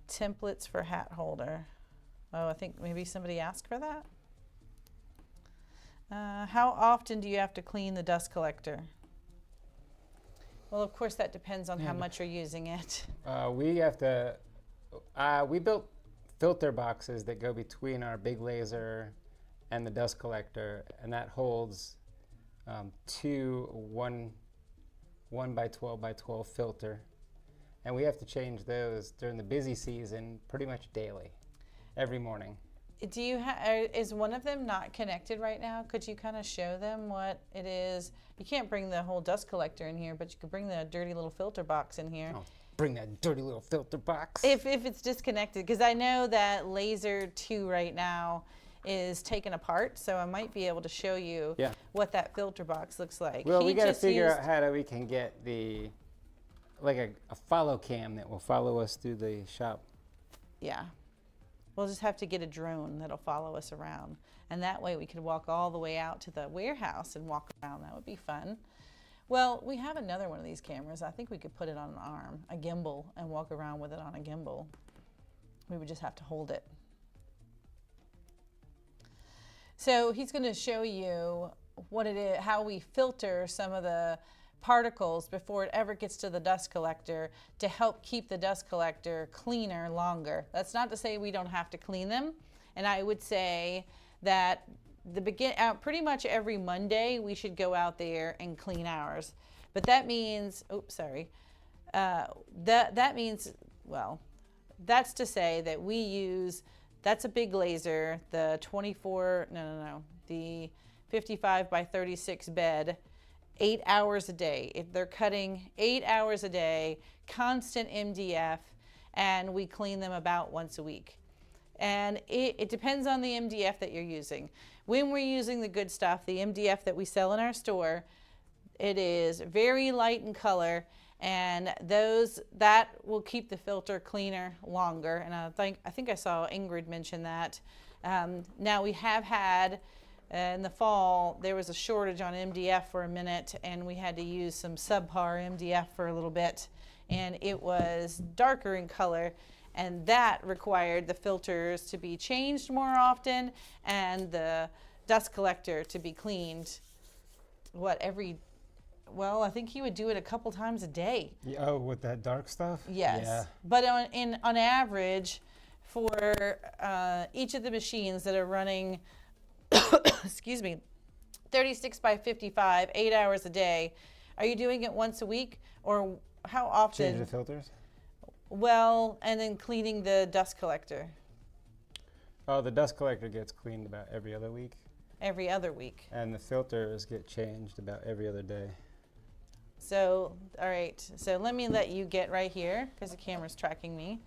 Speaker 2: Templates for hat holder. Oh, I think maybe somebody asked for that. How often do you have to clean the dust collector? Well, of course, that depends on how much you're using it.
Speaker 1: We have to, we built filter boxes that go between our big laser and the dust collector, and that holds two 1 by 12 by 12 filter. And we have to change those during the busy season pretty much daily, every morning.
Speaker 2: Do you is one of them not connected right now? Could you kind of show them what it is? You can't bring the whole dust collector in here, but you could bring the dirty little filter box in here.
Speaker 1: Oh, bring that dirty little filter box.
Speaker 2: If it's disconnected, because I know that laser 2 right now is taken apart, so I might be able to show you what that filter box looks like.
Speaker 1: Well, we got to figure out how we can get like a follow cam that will follow us through the shop.
Speaker 2: Yeah. We'll just have to get a drone that'll follow us around. And that way we could walk all the way out to the warehouse and walk around. That would be fun. Well, we have another one of these cameras. I think we could put it on an arm, a gimbal, and walk around with it on a gimbal. We would just have to hold it. So he's going to show you what it is, how we filter some of the particles before it ever gets to the dust collector to help keep the dust collector cleaner longer. That's not to say we don't have to clean them. And I would say that pretty much every Monday we should go out there and clean ours. But that means, that means, well, that's to say that we use, that's a big laser, the the 55 by 36 bed, 8 hours a day. If they're cutting 8 hours a day, constant MDF, and we clean them about once a week. And it depends on the MDF that you're using. When we're using the good stuff, the MDF that we sell in our store, it is very light in color, and that will keep the filter cleaner longer. And I think I saw Ingrid mention that. Now we have had in the fall, there was a shortage on MDF for a minute, and we had to use some subpar MDF for a little bit, and it was darker in color, and that required the filters to be changed more often and the dust collector to be cleaned. I think he would do it a couple times a day.
Speaker 1: Yeah, oh, with that dark stuff?
Speaker 2: Yes.
Speaker 1: Yeah.
Speaker 2: But on average, for each of the machines that are running excuse me, 36 by 55, 8 hours a day. Are you doing it once a week, or how often?
Speaker 1: Change the filters?
Speaker 2: Well, and then cleaning the dust collector.
Speaker 1: Oh, the dust collector gets cleaned about every other week.
Speaker 2: Every other week.
Speaker 1: And the filters get changed about every other day.
Speaker 2: So, all right. So let me let you get right here because the camera's tracking me.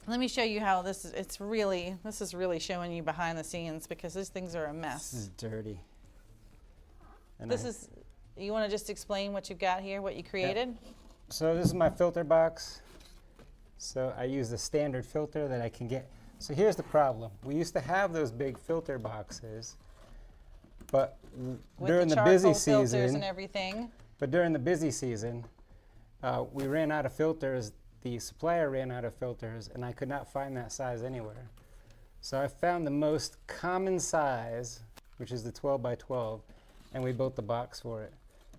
Speaker 2: Let me show you how this is. This is really showing you behind the scenes because these things are a mess.
Speaker 1: This is dirty. And
Speaker 2: you want to just explain what you've got here, what you created?
Speaker 1: Yeah. So this is my filter box. So I use the standard filter that I can get. So here's the problem. We used to have those big filter boxes, but during the busy season
Speaker 2: and everything.
Speaker 1: But during the busy season, we ran out of filters. The supplier ran out of filters, and I could not find that size anywhere. So I found the most common size, which is the 12 by 12, and we built the box for it.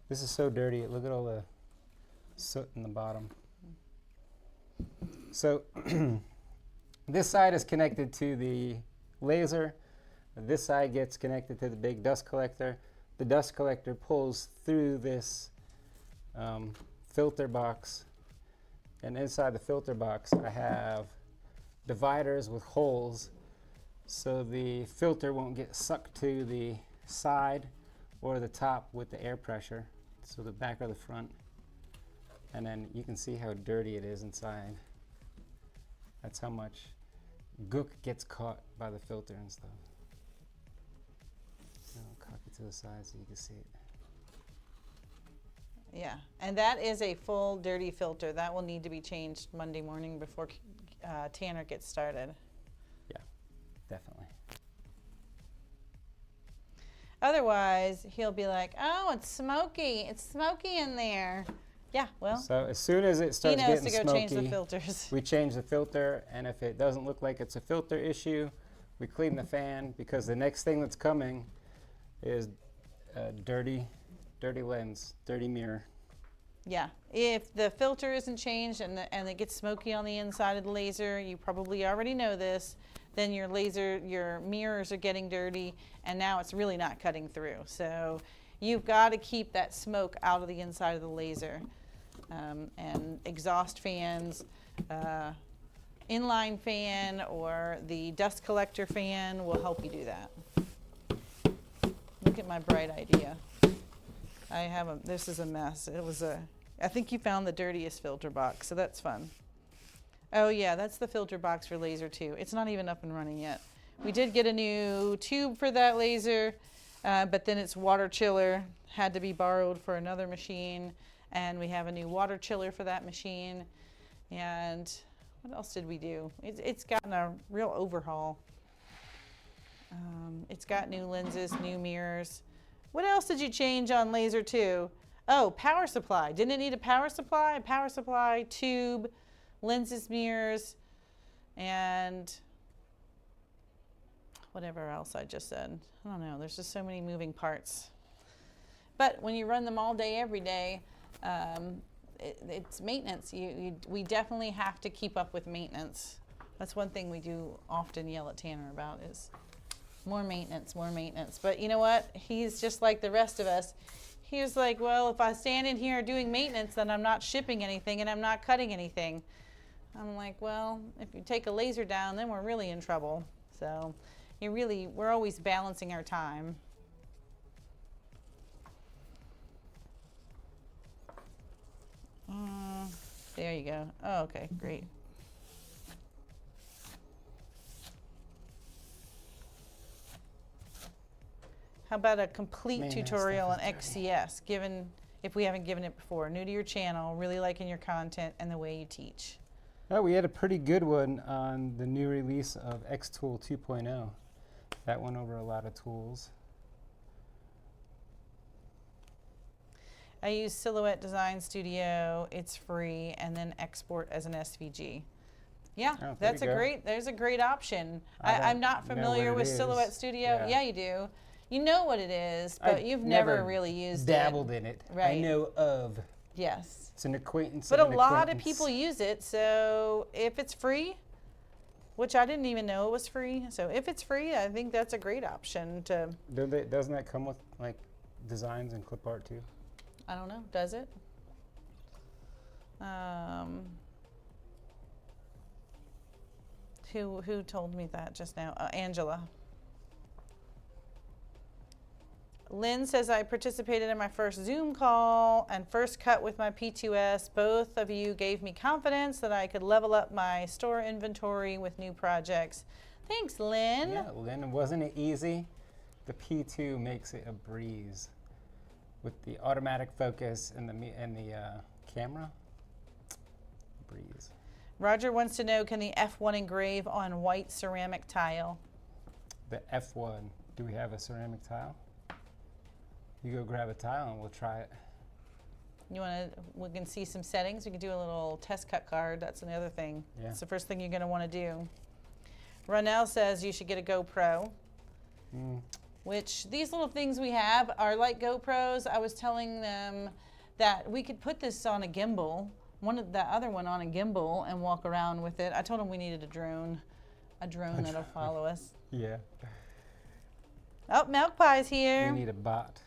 Speaker 1: This is so dirty. Look at all the soot in the bottom. So this side is connected to the laser. This side gets connected to the big dust collector. The dust collector pulls through this filter box. And inside the filter box, I have dividers with holes so the filter won't get sucked to the side or the top with the air pressure, so the back or the front. And then you can see how dirty it is inside. That's how much gook gets caught by the filter and stuff. I'll cock it to the side so you can see it.
Speaker 2: Yeah, and that is a full dirty filter. That will need to be changed Monday morning before Tanner gets started.
Speaker 1: Yeah, definitely.
Speaker 2: Otherwise, he'll be like, oh, it's smoky in there. Yeah, well,
Speaker 1: So as soon as it
Speaker 2: he
Speaker 1: starts
Speaker 2: knows
Speaker 1: getting
Speaker 2: to go
Speaker 1: smoky,
Speaker 2: change the filters.
Speaker 1: we change the filter, and if it doesn't look like it's a filter issue, we clean the fan, because the next thing that's coming is a dirty lens, dirty mirror.
Speaker 2: Yeah, if the filter isn't changed and it gets smoky on the inside of the laser, you probably already know this, then your mirrors are getting dirty, and now it's really not cutting through. So you've got to keep that smoke out of the inside of the laser. And exhaust fans, inline fan, or the dust collector fan will help you do that. Look at my bright idea. This is a mess. I think you found the dirtiest filter box, so that's fun. Oh yeah, that's the filter box for laser 2. It's not even up and running yet. We did get a new tube for that laser, but then its water chiller had to be borrowed for another machine, and we have a new water chiller for that machine. And what else did we do? It's gotten a real overhaul. It's got new lenses, new mirrors. What else did you change on laser 2? Oh, power supply. Didn't it need a power supply? A power supply, tube, lenses, mirrors, and whatever else I just said. I don't know. There's just so many moving parts. But when you run them all day, every day, it's maintenance. We definitely have to keep up with maintenance. That's one thing we do often yell at Tanner about is more maintenance, more maintenance. But you know what? He's just like the rest of us. He was like, well, if I stand in here doing maintenance, then I'm not shipping anything and I'm not cutting anything. I'm like, well, if you take a laser down, then we're really in trouble. So we're always balancing our time. There you go. Oh, okay, great. How about a complete tutorial on XCS, if we haven't given it before? New to your channel, really liking your content and the way you teach.
Speaker 1: Oh, we had a pretty good one on the new release of Xtool 2.0. That went over a lot of tools.
Speaker 2: I use Silhouette Design Studio. It's free, and then export as an SVG. Yeah, there's a great option. I'm not familiar with Silhouette Studio. Yeah, you do. You know what it is, but you've never really used it.
Speaker 1: Dabbled in it. Right. I know of.
Speaker 2: Yes.
Speaker 1: It's an acquaintance.
Speaker 2: But a lot of people use it, so if it's free, which I didn't even know it was free, so if it's free, I think that's a great option to.
Speaker 1: Doesn't that come with like designs and clip art too?
Speaker 2: I don't know. Does it? Who told me that just now? Angela. Lynn says, I participated in my first Zoom call and first cut with my P2S. Both of you gave me confidence that I could level up my store inventory with new projects. Thanks, Lynn.
Speaker 1: Yeah, Lynn, wasn't it easy? The P2 makes it a breeze with the automatic focus and the camera. Breeze.
Speaker 2: Roger wants to know, can the F1 engrave on white ceramic tile?
Speaker 1: The F1. Do we have a ceramic tile? You go grab a tile and we'll try it.
Speaker 2: We can see some settings. We can do a little test cut card. That's another thing. Yeah. It's the first thing you're going to want to do. Ronell says you should get a GoPro, which these little things we have are like GoPros. I was telling them that we could put this on a gimbal, the other one on a gimbal, and walk around with it. I told them we needed a drone that'll follow us.
Speaker 1: Yeah.
Speaker 2: Oh, Milk Pie's here.
Speaker 1: We need a bot.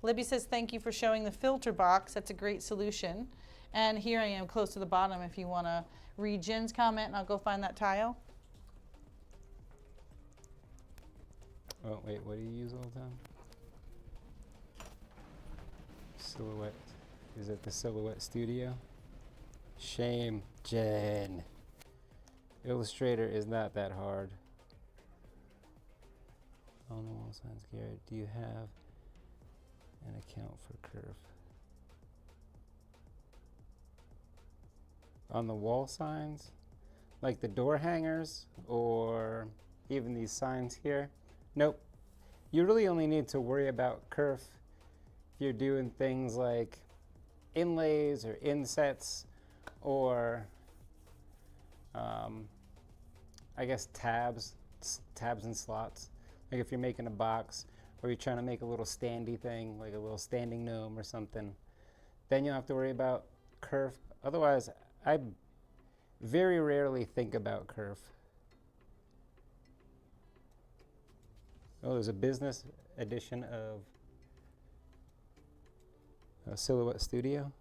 Speaker 2: Libby says, thank you for showing the filter box. That's a great solution. And here I am close to the bottom if you want to read Jen's comment, and I'll go find that tile.
Speaker 1: Oh, wait, what do you use all the time? Silhouette. Is it the Silhouette Studio? Shame, Jen. Illustrator is not that hard. On the wall signs, Garrett, do you have an account for curve? On the wall signs, like the door hangers or even these signs here? Nope. you really only need to worry about kerf if you're doing things like inlays or insets or I guess tabs and slots. Like if you're making a box or you're trying to make a little standy thing, like a little standing gnome or something, then you'll have to worry about kerf. Otherwise, I very rarely think about kerf. Oh, there's a business edition of Silhouette Studio.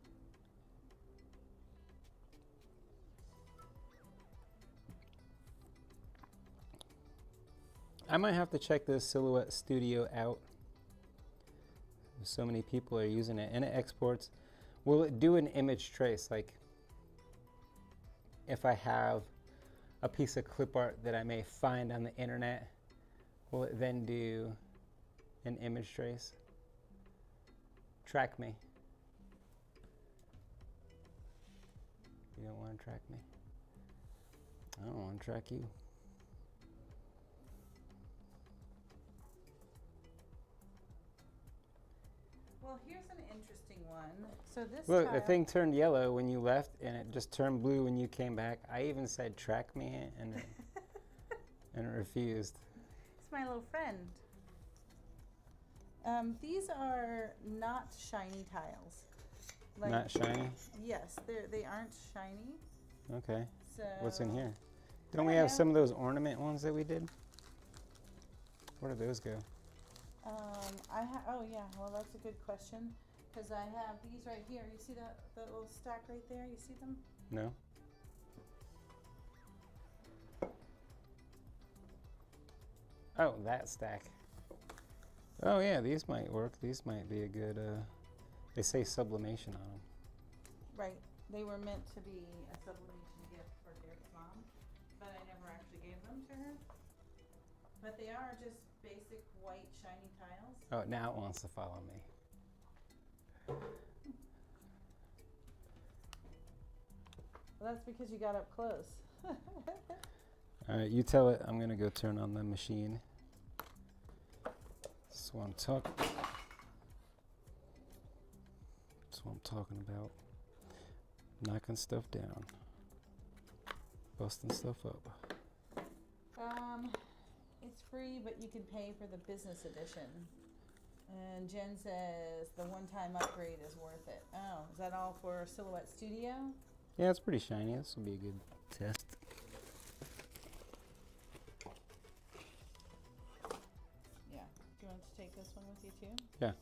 Speaker 1: I might have to check this Silhouette Studio out. So many people are using it, and it exports. Will it do an image trace? Like if I have a piece of clip art that I may find on the internet, will it then do an image trace? Track me. You don't want to track me? I don't want to track you.
Speaker 2: Well, here's an interesting one. So this
Speaker 1: Look,
Speaker 2: tile,
Speaker 1: the thing turned yellow when you left, and it just turned blue when you came back. I even said track me, and it refused.
Speaker 2: it's my little friend. These are not shiny tiles. Like,
Speaker 1: Not shiny?
Speaker 2: yes, they aren't shiny.
Speaker 1: Okay.
Speaker 2: So
Speaker 1: What's in here? Don't we have some of those ornament ones that we did? Where do those go?
Speaker 2: Oh yeah, well that's a good question, because I have these right here. You see that little stack right there? You see them?
Speaker 1: No? Oh, that stack. Oh yeah, these might work. These might be a good, they say sublimation on them.
Speaker 2: Right. They were meant to be a sublimation gift for Derek's mom, but I never actually gave them to her. But they are just basic white shiny tiles.
Speaker 1: Oh, now it wants to follow me.
Speaker 2: Well, that's because you got up close.
Speaker 1: All right, you tell it. I'm going to go turn on the machine. That's what I'm talking about. Knocking stuff down. Busting stuff up.
Speaker 2: It's free, but you can pay for the business edition. And Jen says the one-time upgrade is worth it. Oh, is that all for Silhouette Studio?
Speaker 1: Yeah, it's pretty shiny. This will be a good test.
Speaker 2: Yeah. Do you want to take this one with you too?
Speaker 1: Yeah.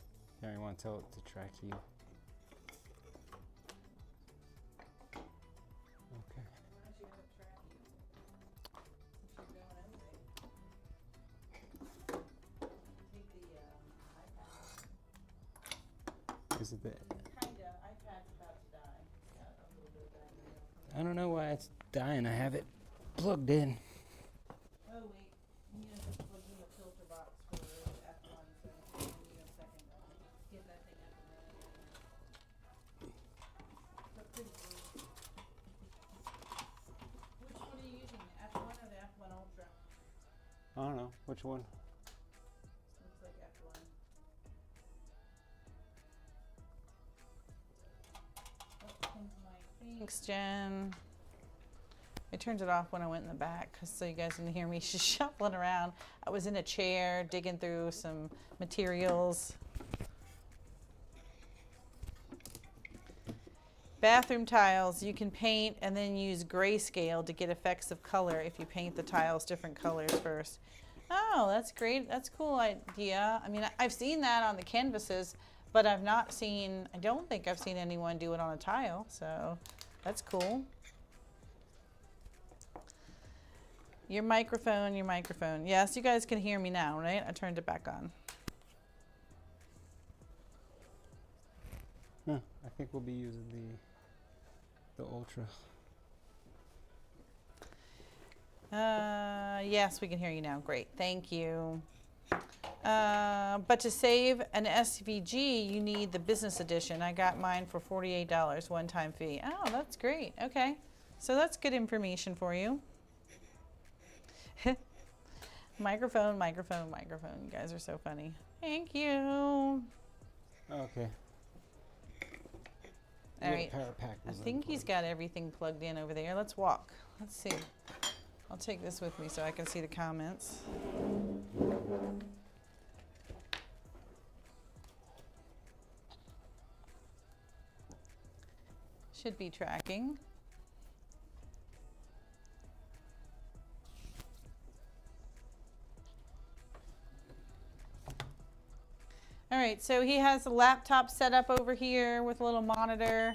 Speaker 1: Yeah, you want to tell it to track you. Okay.
Speaker 2: Why don't you have it track you? Since you're going anyway. Take the iPad.
Speaker 1: Is it the...
Speaker 2: Kinda. iPad's about to die. Got a little bit of battery left.
Speaker 1: I don't know why it's dying. I have it plugged in.
Speaker 2: Oh wait, you need to plug in the filter box for F1, so give me a second to get that thing up and running. But pretty cool. Which one are you using, the F1 or the F1 Ultra?
Speaker 1: I don't know. Which one?
Speaker 2: Looks like F1. Oh, comes my thanks, Jen. I turned it off when I went in the back, so you guys didn't hear me just shuffling around. I was in a chair digging through some materials. Bathroom tiles, you can paint and then use grayscale to get effects of color if you paint the tiles different colors first. Oh, that's great. That's a cool idea. I mean, I've seen that on the canvases, but I don't think I've seen anyone do it on a tile, so that's cool. Your microphone. Yes, you guys can hear me now, right? I turned it back on.
Speaker 1: Huh, I think we'll be using the Ultra.
Speaker 2: Yes, we can hear you now. Great, thank you. But to save an SVG, you need the business edition. I got mine for $48, one-time fee. Oh, that's great. Okay, so that's good information for you. Microphone, microphone, microphone. You guys are so funny. Thank you.
Speaker 1: Okay.
Speaker 2: All right.
Speaker 1: Power pack
Speaker 2: I
Speaker 1: was
Speaker 2: think he's
Speaker 1: unplugged.
Speaker 2: got everything plugged in over there. Let's walk. Let's see. I'll take this with me so I can see the comments. Should be tracking. All right, so he has a laptop set up over here with a little monitor.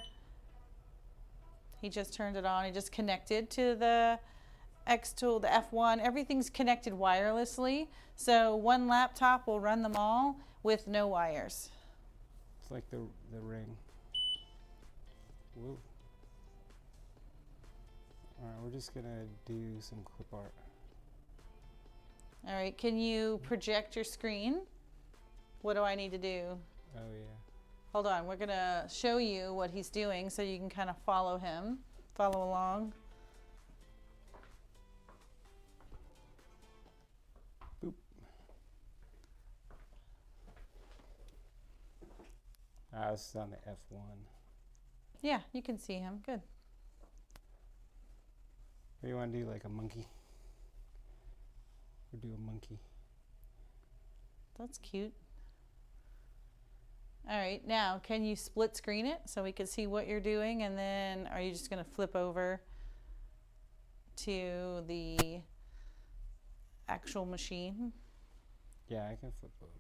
Speaker 2: He just turned it on. He just connected to the X tool, the F1. Everything's connected wirelessly. So one laptop will run them all with no wires.
Speaker 1: It's like the ring. Whoa. Alright, we're just gonna do some clip art.
Speaker 2: All right, can you project your screen? What do I need to do?
Speaker 1: Oh yeah.
Speaker 2: Hold on, we're gonna show you what he's doing so you can kind of follow him, follow along.
Speaker 1: Boop. This is on the F1.
Speaker 2: Yeah, you can see him, good.
Speaker 1: What do you want to do, like a monkey? Or do a monkey?
Speaker 2: That's cute. All right, now can you split screen it so we can see what you're doing, and then are you just gonna flip over to the actual machine?
Speaker 1: Yeah, I can flip over.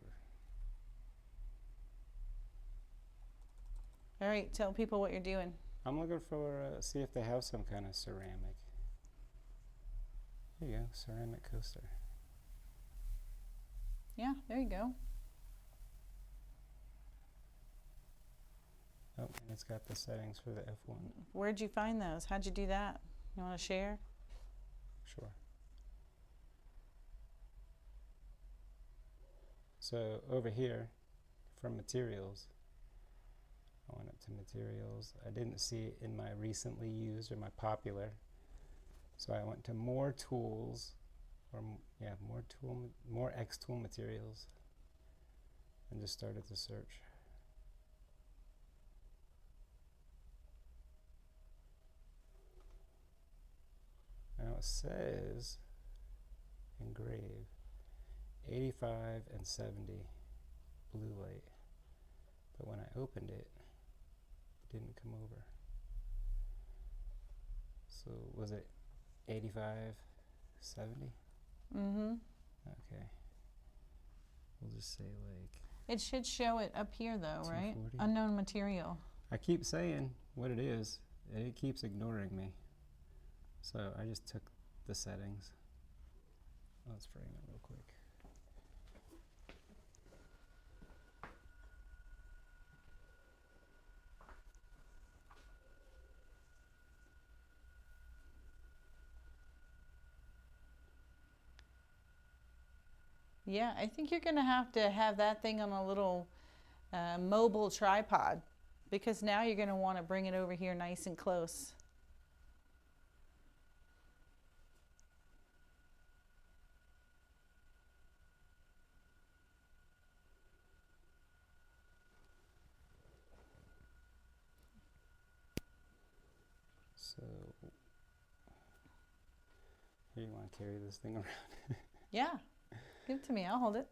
Speaker 2: All right, tell people what you're doing.
Speaker 1: I'm looking for, see if they have some kind of ceramic. There you go, ceramic coaster.
Speaker 2: Yeah, there you go.
Speaker 1: Oh, and it's got the settings for the F1.
Speaker 2: Where'd you find those? How'd you do that? You wanna share?
Speaker 1: Sure. So over here, from materials, I went up to materials. I didn't see it in my recently used or my popular. So I went to more tools, or yeah, more X tool materials, and just started to search. Now it says engrave 85 and 70 blue light, but when I opened it, it didn't come over. So was it 85, 70?
Speaker 2: Mm-hmm.
Speaker 1: Okay. We'll just say like
Speaker 2: It should show it up here though, right?
Speaker 1: 240.
Speaker 2: Unknown material.
Speaker 1: I keep saying what it is, and it keeps ignoring me. So I just took the settings. Let's frame it real quick.
Speaker 2: Yeah, I think you're going to have that thing on a little mobile tripod, because now you're going to want to bring it over here nice and close.
Speaker 1: So here, you want to carry this thing around?
Speaker 2: Yeah, give it to me. I'll hold it.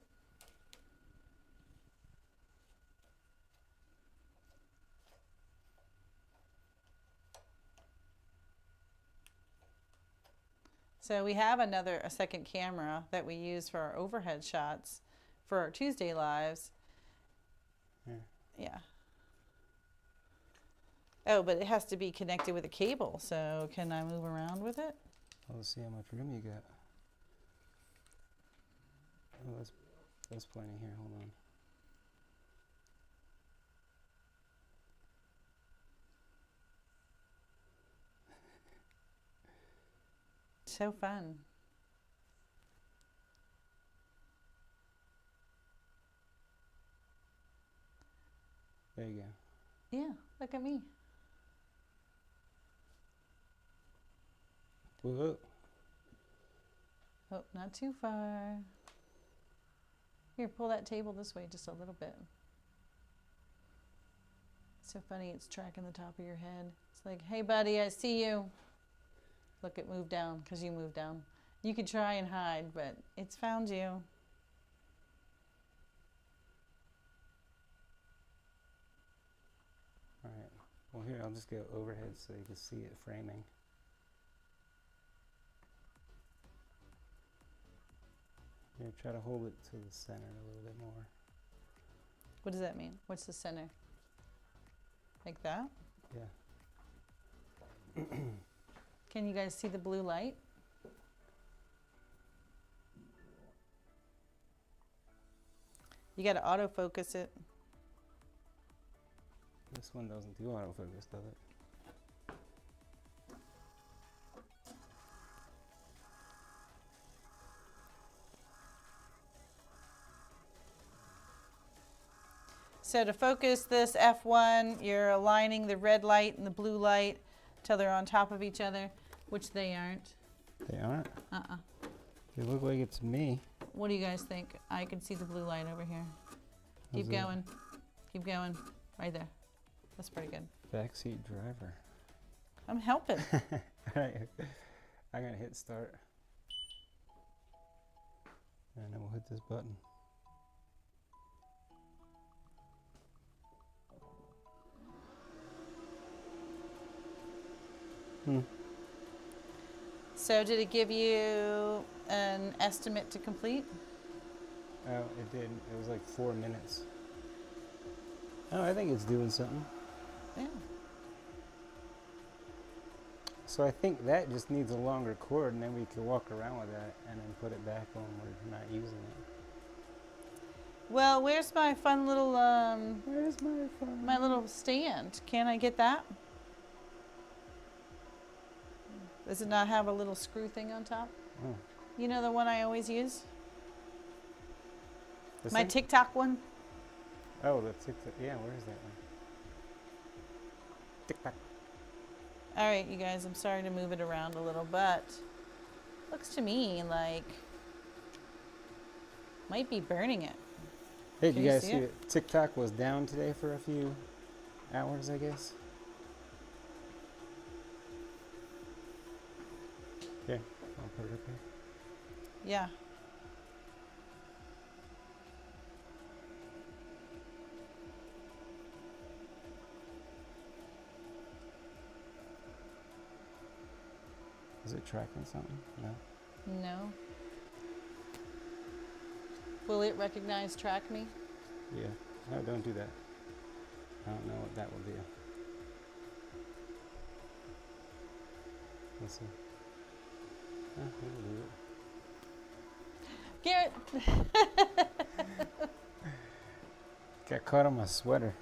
Speaker 2: So we have a second camera that we use for our overhead shots for our Tuesday lives. Yeah. Oh, but it has to be connected with a cable. So can I move around with it?
Speaker 1: Let's see how much room you got. Oh, that's plenty here. Hold on.
Speaker 2: So fun.
Speaker 1: There you go.
Speaker 2: Yeah, look at me.
Speaker 1: Whoa.
Speaker 2: Oh, not too far. Here, pull that table this way just a little bit. It's so funny, it's tracking the top of your head. It's like, hey buddy, I see you. Look, it moved down because you moved down. You could try and hide, but it's found you.
Speaker 1: All right. Well, here, I'll just go overhead so you can see it framing. Here, try to hold it to the center a little bit more.
Speaker 2: What does that mean? What's the center? Like that?
Speaker 1: Yeah.
Speaker 2: Can you guys see the blue light? You got to autofocus it.
Speaker 1: This one doesn't do autofocus, does it?
Speaker 2: So to focus this F1, you're aligning the red light and the blue light till they're on top of each other, which they aren't.
Speaker 1: They aren't?
Speaker 2: Uh-uh.
Speaker 1: They look like it's me.
Speaker 2: What do you guys think? I can see the blue light over here. Keep
Speaker 1: How's that?
Speaker 2: going. Keep going. Right there. That's pretty good.
Speaker 1: Backseat driver.
Speaker 2: I'm helping.
Speaker 1: All right. I'm going to hit start. And then we'll hit this button.
Speaker 2: So did it give you an estimate to complete?
Speaker 1: Oh, it did. It was like 4 minutes. Oh, I think it's doing something.
Speaker 2: Yeah.
Speaker 1: So I think that just needs a longer cord, and then we can walk around with that and then put it back when we're not using it.
Speaker 2: Well, where's my fun little
Speaker 1: Where's my phone?
Speaker 2: my little stand? Can I get that? Does it not have a little screw thing on top?
Speaker 1: Oh.
Speaker 2: You know the one I always use?
Speaker 1: This
Speaker 2: My
Speaker 1: thing?
Speaker 2: TikTok one?
Speaker 1: Oh, the TikTok. Yeah, where is that one? TikTok.
Speaker 2: All right, you guys, I'm sorry to move it around a little, but looks to me like might be burning it.
Speaker 1: Hey,
Speaker 2: Can
Speaker 1: did
Speaker 2: you
Speaker 1: you guys
Speaker 2: see
Speaker 1: see
Speaker 2: it?
Speaker 1: it? TikTok was down today for a few hours, I guess. Okay, I'll put it up here.
Speaker 2: Yeah.
Speaker 1: Is it tracking something? No.
Speaker 2: No. Will it recognize track me?
Speaker 1: Yeah. No, don't do that. I don't know what that will do. Let's see. It'll do it.
Speaker 2: Garrett!
Speaker 1: Got caught on my sweater.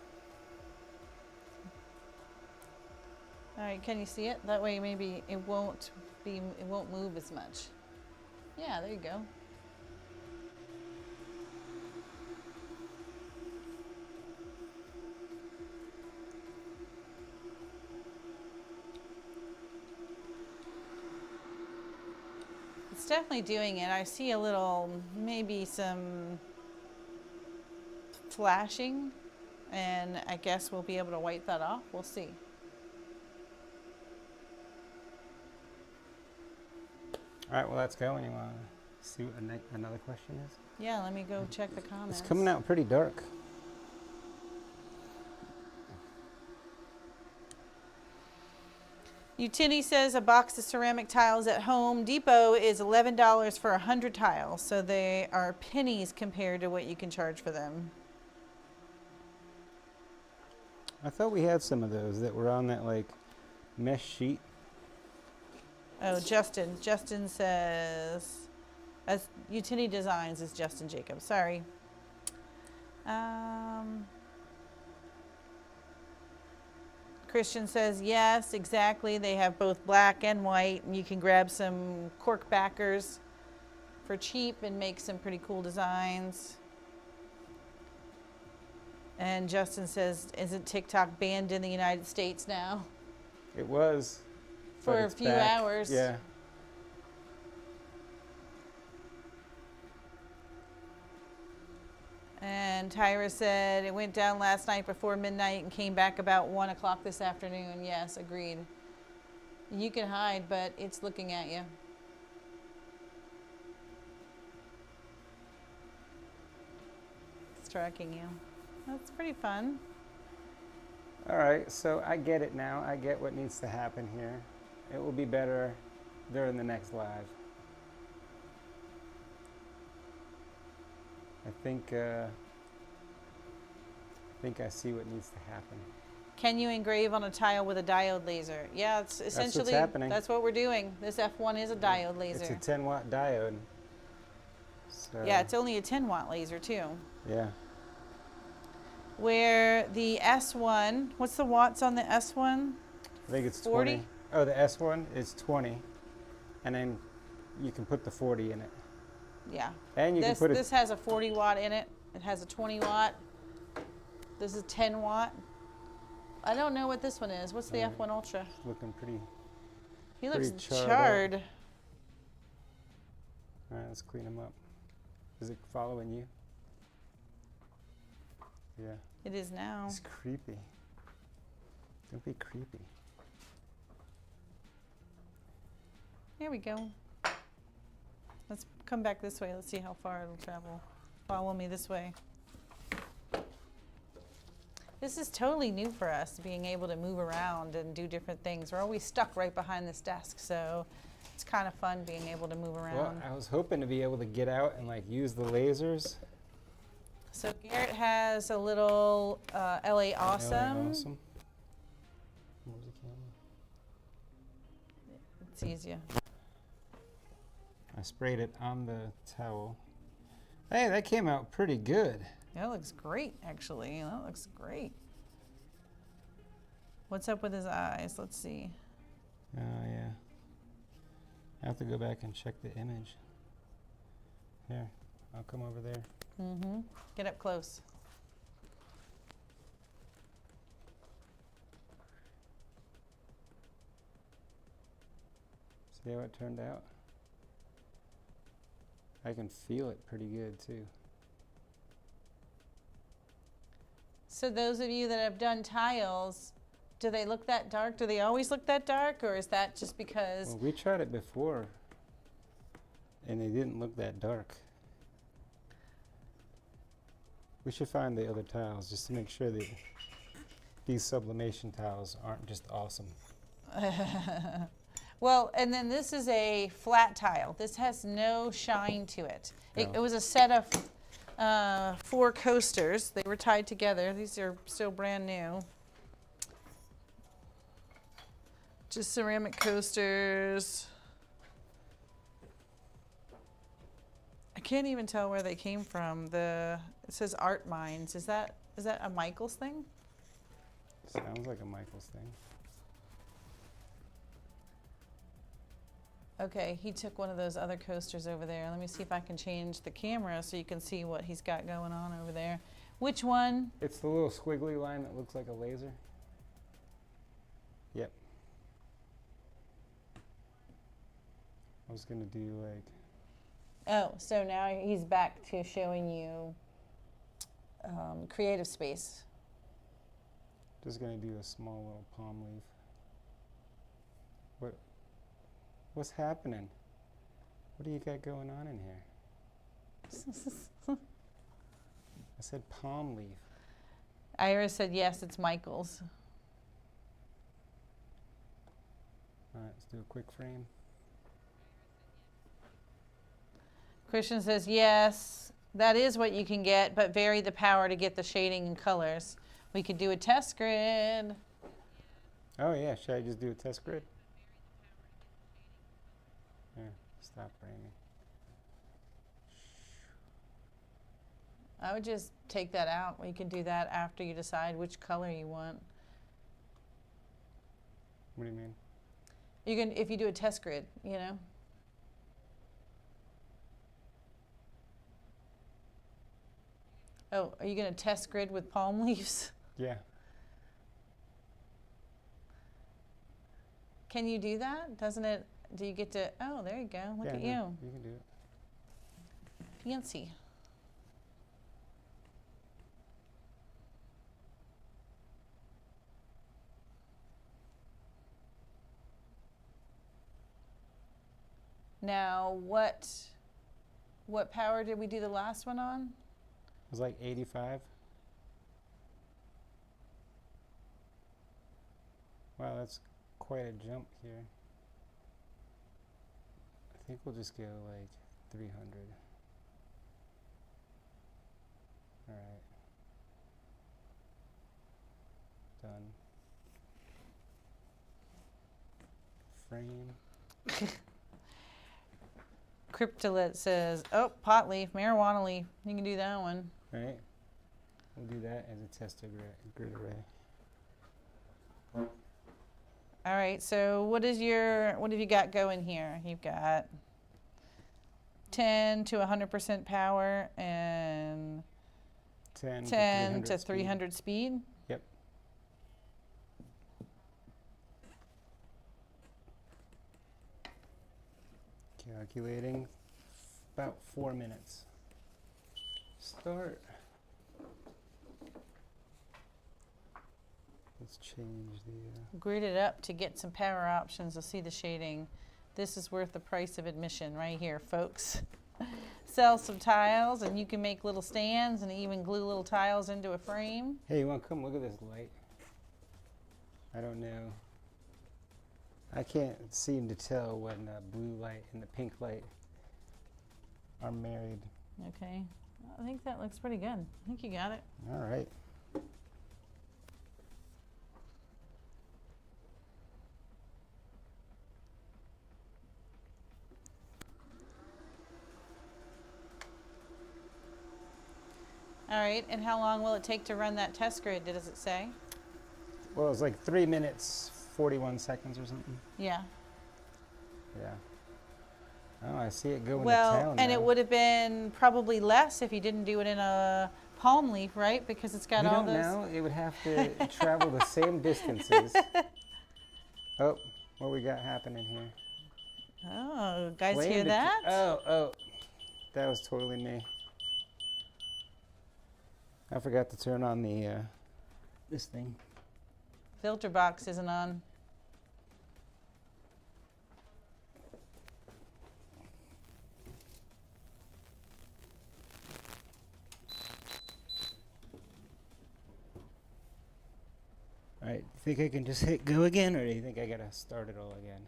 Speaker 2: All right, can you see it? That way maybe it won't move as much. Yeah, there you go. It's definitely doing it. I see a little, maybe some flashing, and I guess we'll be able to wipe that off. We'll see.
Speaker 1: All right, well, let's go. And you want to see what another question is?
Speaker 2: Yeah, let me go check the comments.
Speaker 1: It's coming out pretty dark.
Speaker 2: Utini says a box of ceramic tiles at Home Depot is $11 for 100 tiles, so they are pennies compared to what you can charge for them.
Speaker 1: I thought we had some of those that were on that like mesh sheet.
Speaker 2: Oh, Justin. Justin says, as Utini Designs is Justin Jacobs. Sorry. Christian says, yes, exactly. They have both black and white, and you can grab some cork backers for cheap and make some pretty cool designs. And Justin says, isn't TikTok banned in the United States now?
Speaker 1: It was.
Speaker 2: For
Speaker 1: but
Speaker 2: a
Speaker 1: it's
Speaker 2: few
Speaker 1: back.
Speaker 2: hours.
Speaker 1: Yeah.
Speaker 2: Tyra said it went down last night before midnight and came back about 1 o'clock this afternoon. Yes, agreed. You can hide, but it's looking at you. It's tracking you. That's pretty fun.
Speaker 1: All right, so I get it now. I get what needs to happen here. It will be better during the next live. I think I see what needs to happen.
Speaker 2: Can you engrave on a tile with a diode laser? Yeah, it's essentially
Speaker 1: what's happening.
Speaker 2: That's what we're doing. This F1 is a diode laser.
Speaker 1: It's a 10-watt diode. So,
Speaker 2: Yeah, it's only a 10-watt laser too.
Speaker 1: yeah.
Speaker 2: Where the S1, what's the watts on the S1?
Speaker 1: I think it's
Speaker 2: 40?
Speaker 1: 20. Oh, the S1 is 20, and then you can put the 40 in it.
Speaker 2: Yeah.
Speaker 1: And you can put
Speaker 2: This has a 40 watt in it. It has a 20 watt. This is 10 watt. I don't know what this one is. What's the F1 Ultra?
Speaker 1: looking pretty.
Speaker 2: He looks
Speaker 1: pretty
Speaker 2: charred.
Speaker 1: All right, let's clean him up. Is it following you? Yeah.
Speaker 2: It is now.
Speaker 1: It's creepy. Don't be creepy.
Speaker 2: Here we go. Let's come back this way. Let's see how far it'll travel. Follow me this way. This is totally new for us, being able to move around and do different things. We're always stuck right behind this desk, so it's kind of fun being able to move around.
Speaker 1: Well, I was hoping to be able to get out and like use the lasers.
Speaker 2: So Garrett has a little LA Awesome.
Speaker 1: Awesome. Where's the camera?
Speaker 2: It's easier.
Speaker 1: I sprayed it on the towel. Hey, that came out pretty good.
Speaker 2: That looks great, actually. That looks great. What's up with his eyes? Let's see.
Speaker 1: Oh, yeah. I have to go back and check the image. Here, I'll come over there.
Speaker 2: Mm-hmm. Get up close.
Speaker 1: See how it turned out? I can feel it pretty good, too.
Speaker 2: So those of you that have done tiles, do they look that dark? Do they always look that dark, or is that just because?
Speaker 1: Well, we tried it before, and they didn't look that dark. We should find the other tiles just to make sure that these sublimation tiles aren't just awesome.
Speaker 2: Well, and then this is a flat tile. This has no shine to it.
Speaker 1: No.
Speaker 2: It was a set of 4 coasters. They were tied together. These are still brand new. Just ceramic coasters. I can't even tell where they came from. It says Art Minds. Is that a Michaels thing?
Speaker 1: Sounds like a Michaels thing.
Speaker 2: Okay, he took one of those other coasters over there. Let me see if I can change the camera so you can see what he's got going on over there. Which one?
Speaker 1: It's the little squiggly line that looks like a laser. Yep. I was gonna do like.
Speaker 2: Oh, so now he's back to showing you creative space.
Speaker 1: Just gonna do a small little palm leaf. What's happening? What do you got going on in here? I said palm leaf.
Speaker 2: Iris said yes, it's Michael's.
Speaker 1: All right, let's do a quick frame.
Speaker 2: Christian says yes, that is what you can get, but vary the power to get the shading and colors. We could do a test grid.
Speaker 1: Oh yeah, should I just do a test grid? Here, stop framing.
Speaker 2: I would just take that out. We can do that after you decide which color you want.
Speaker 1: What do you mean?
Speaker 2: You can, if you do a test grid, you know. Oh, are you going to test grid with palm leaves?
Speaker 1: Yeah.
Speaker 2: Can you do that? Doesn't it? Do you get to? Oh, there you go. Look at you.
Speaker 1: You can do it.
Speaker 2: Fancy. Now, what power did we do the last one on?
Speaker 1: It was like 85. Wow, that's quite a jump here. I think we'll just go like 300. All right. Done. Frame.
Speaker 2: Cryptolet says, oh, pot leaf, marijuana leaf. You can do that one.
Speaker 1: All right. We'll do that as a test grid array.
Speaker 2: All right, so what have you got going here? You've got 10 to 100% power and 10 to 300 speed.
Speaker 1: Yep. Calculating about 4 minutes. Start. Let's change the...
Speaker 2: Grid it up to get some power options. You'll see the shading. This is worth the price of admission right here, folks. Sell some tiles, and you can make little stands and even glue little tiles into a frame.
Speaker 1: Hey, you want to come look at this light? I don't know. I can't seem to tell when the blue light and the pink light are married.
Speaker 2: Okay. I think that looks pretty good. I think you got it.
Speaker 1: All right.
Speaker 2: All right, and how long will it take to run that test grid? Does it say?
Speaker 1: Well, it's like 3 minutes, 41 seconds or something.
Speaker 2: Yeah.
Speaker 1: Yeah. Oh, I see it going
Speaker 2: Well,
Speaker 1: to town
Speaker 2: and
Speaker 1: now.
Speaker 2: it would have been probably less if you didn't do it in a palm leaf, right? Because it's got
Speaker 1: We
Speaker 2: all
Speaker 1: don't
Speaker 2: those.
Speaker 1: know. It would have to travel the same distances. Oh, what we got happening here?
Speaker 2: Oh, guys,
Speaker 1: Flame
Speaker 2: hear that?
Speaker 1: Oh, that was totally me. I forgot to turn on the this thing.
Speaker 2: Filter box isn't on.
Speaker 1: All right, think I can just hit go again, or do you think I gotta start it all again?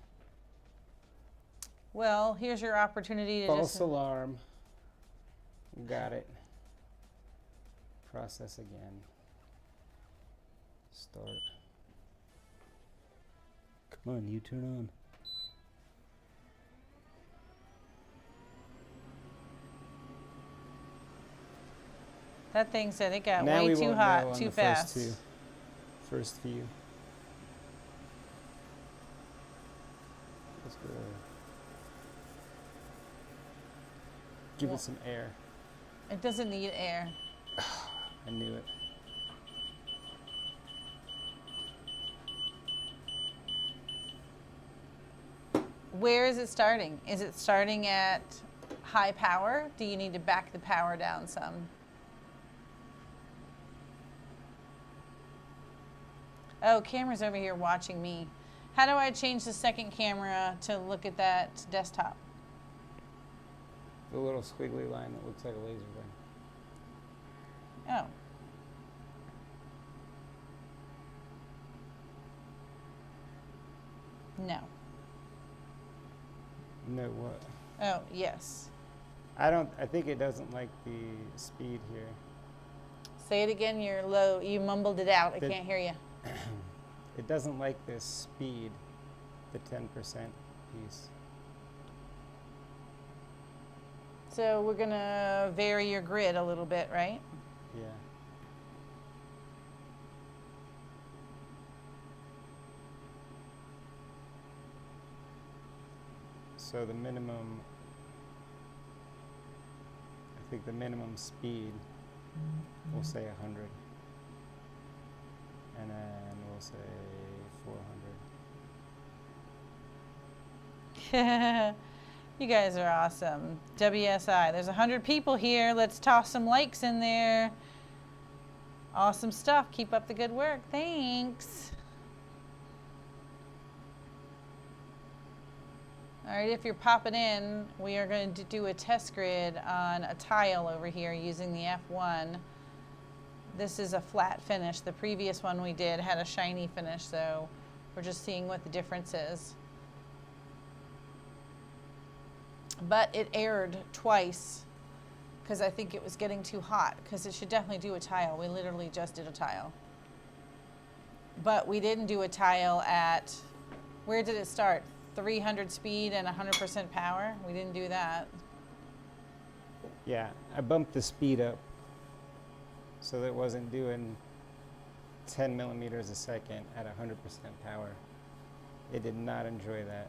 Speaker 2: Well, here's your opportunity to
Speaker 1: False
Speaker 2: just.
Speaker 1: alarm. Got it. Process again. Start. Come on, you turn on.
Speaker 2: That thing said it got
Speaker 1: Now
Speaker 2: way
Speaker 1: we
Speaker 2: too
Speaker 1: won't know
Speaker 2: hot,
Speaker 1: on
Speaker 2: too
Speaker 1: the
Speaker 2: fast.
Speaker 1: First few. Let's go. Give
Speaker 2: Well-
Speaker 1: it some air.
Speaker 2: It doesn't need air.
Speaker 1: I knew it.
Speaker 2: Where is it starting? Is it starting at high power? Do you need to back the power down some? Oh, camera's over here watching me. How do I change the second camera to look at that desktop?
Speaker 1: The little squiggly line that looks like a laser thing.
Speaker 2: Oh. No.
Speaker 1: No what?
Speaker 2: Oh, yes.
Speaker 1: I think it doesn't like the speed here.
Speaker 2: Say it again, you're low. You mumbled it out. I
Speaker 1: The-
Speaker 2: can't hear you.
Speaker 1: It doesn't like this speed, the 10% piece.
Speaker 2: So we're going to vary your grid a little bit, right?
Speaker 1: Yeah. So the minimum, I think the minimum speed, we'll say 100. And then we'll say 400.
Speaker 2: You guys are awesome. WSI. There's 100 people here. Let's toss some likes in there. Awesome stuff. Keep up the good work. Thanks. All right, if you're popping in, we are going to do a test grid on a tile over here using the F1. This is a flat finish. The previous one we did had a shiny finish, so we're just seeing what the difference is. But it aired twice because I think it was getting too hot, because it should definitely do a tile. We literally just did a tile. But we didn't do a tile at, where did it start? 300 speed and 100% power? We didn't do that.
Speaker 1: Yeah, I bumped the speed up so that it wasn't doing 10 millimeters a second at 100% power. It did not enjoy that.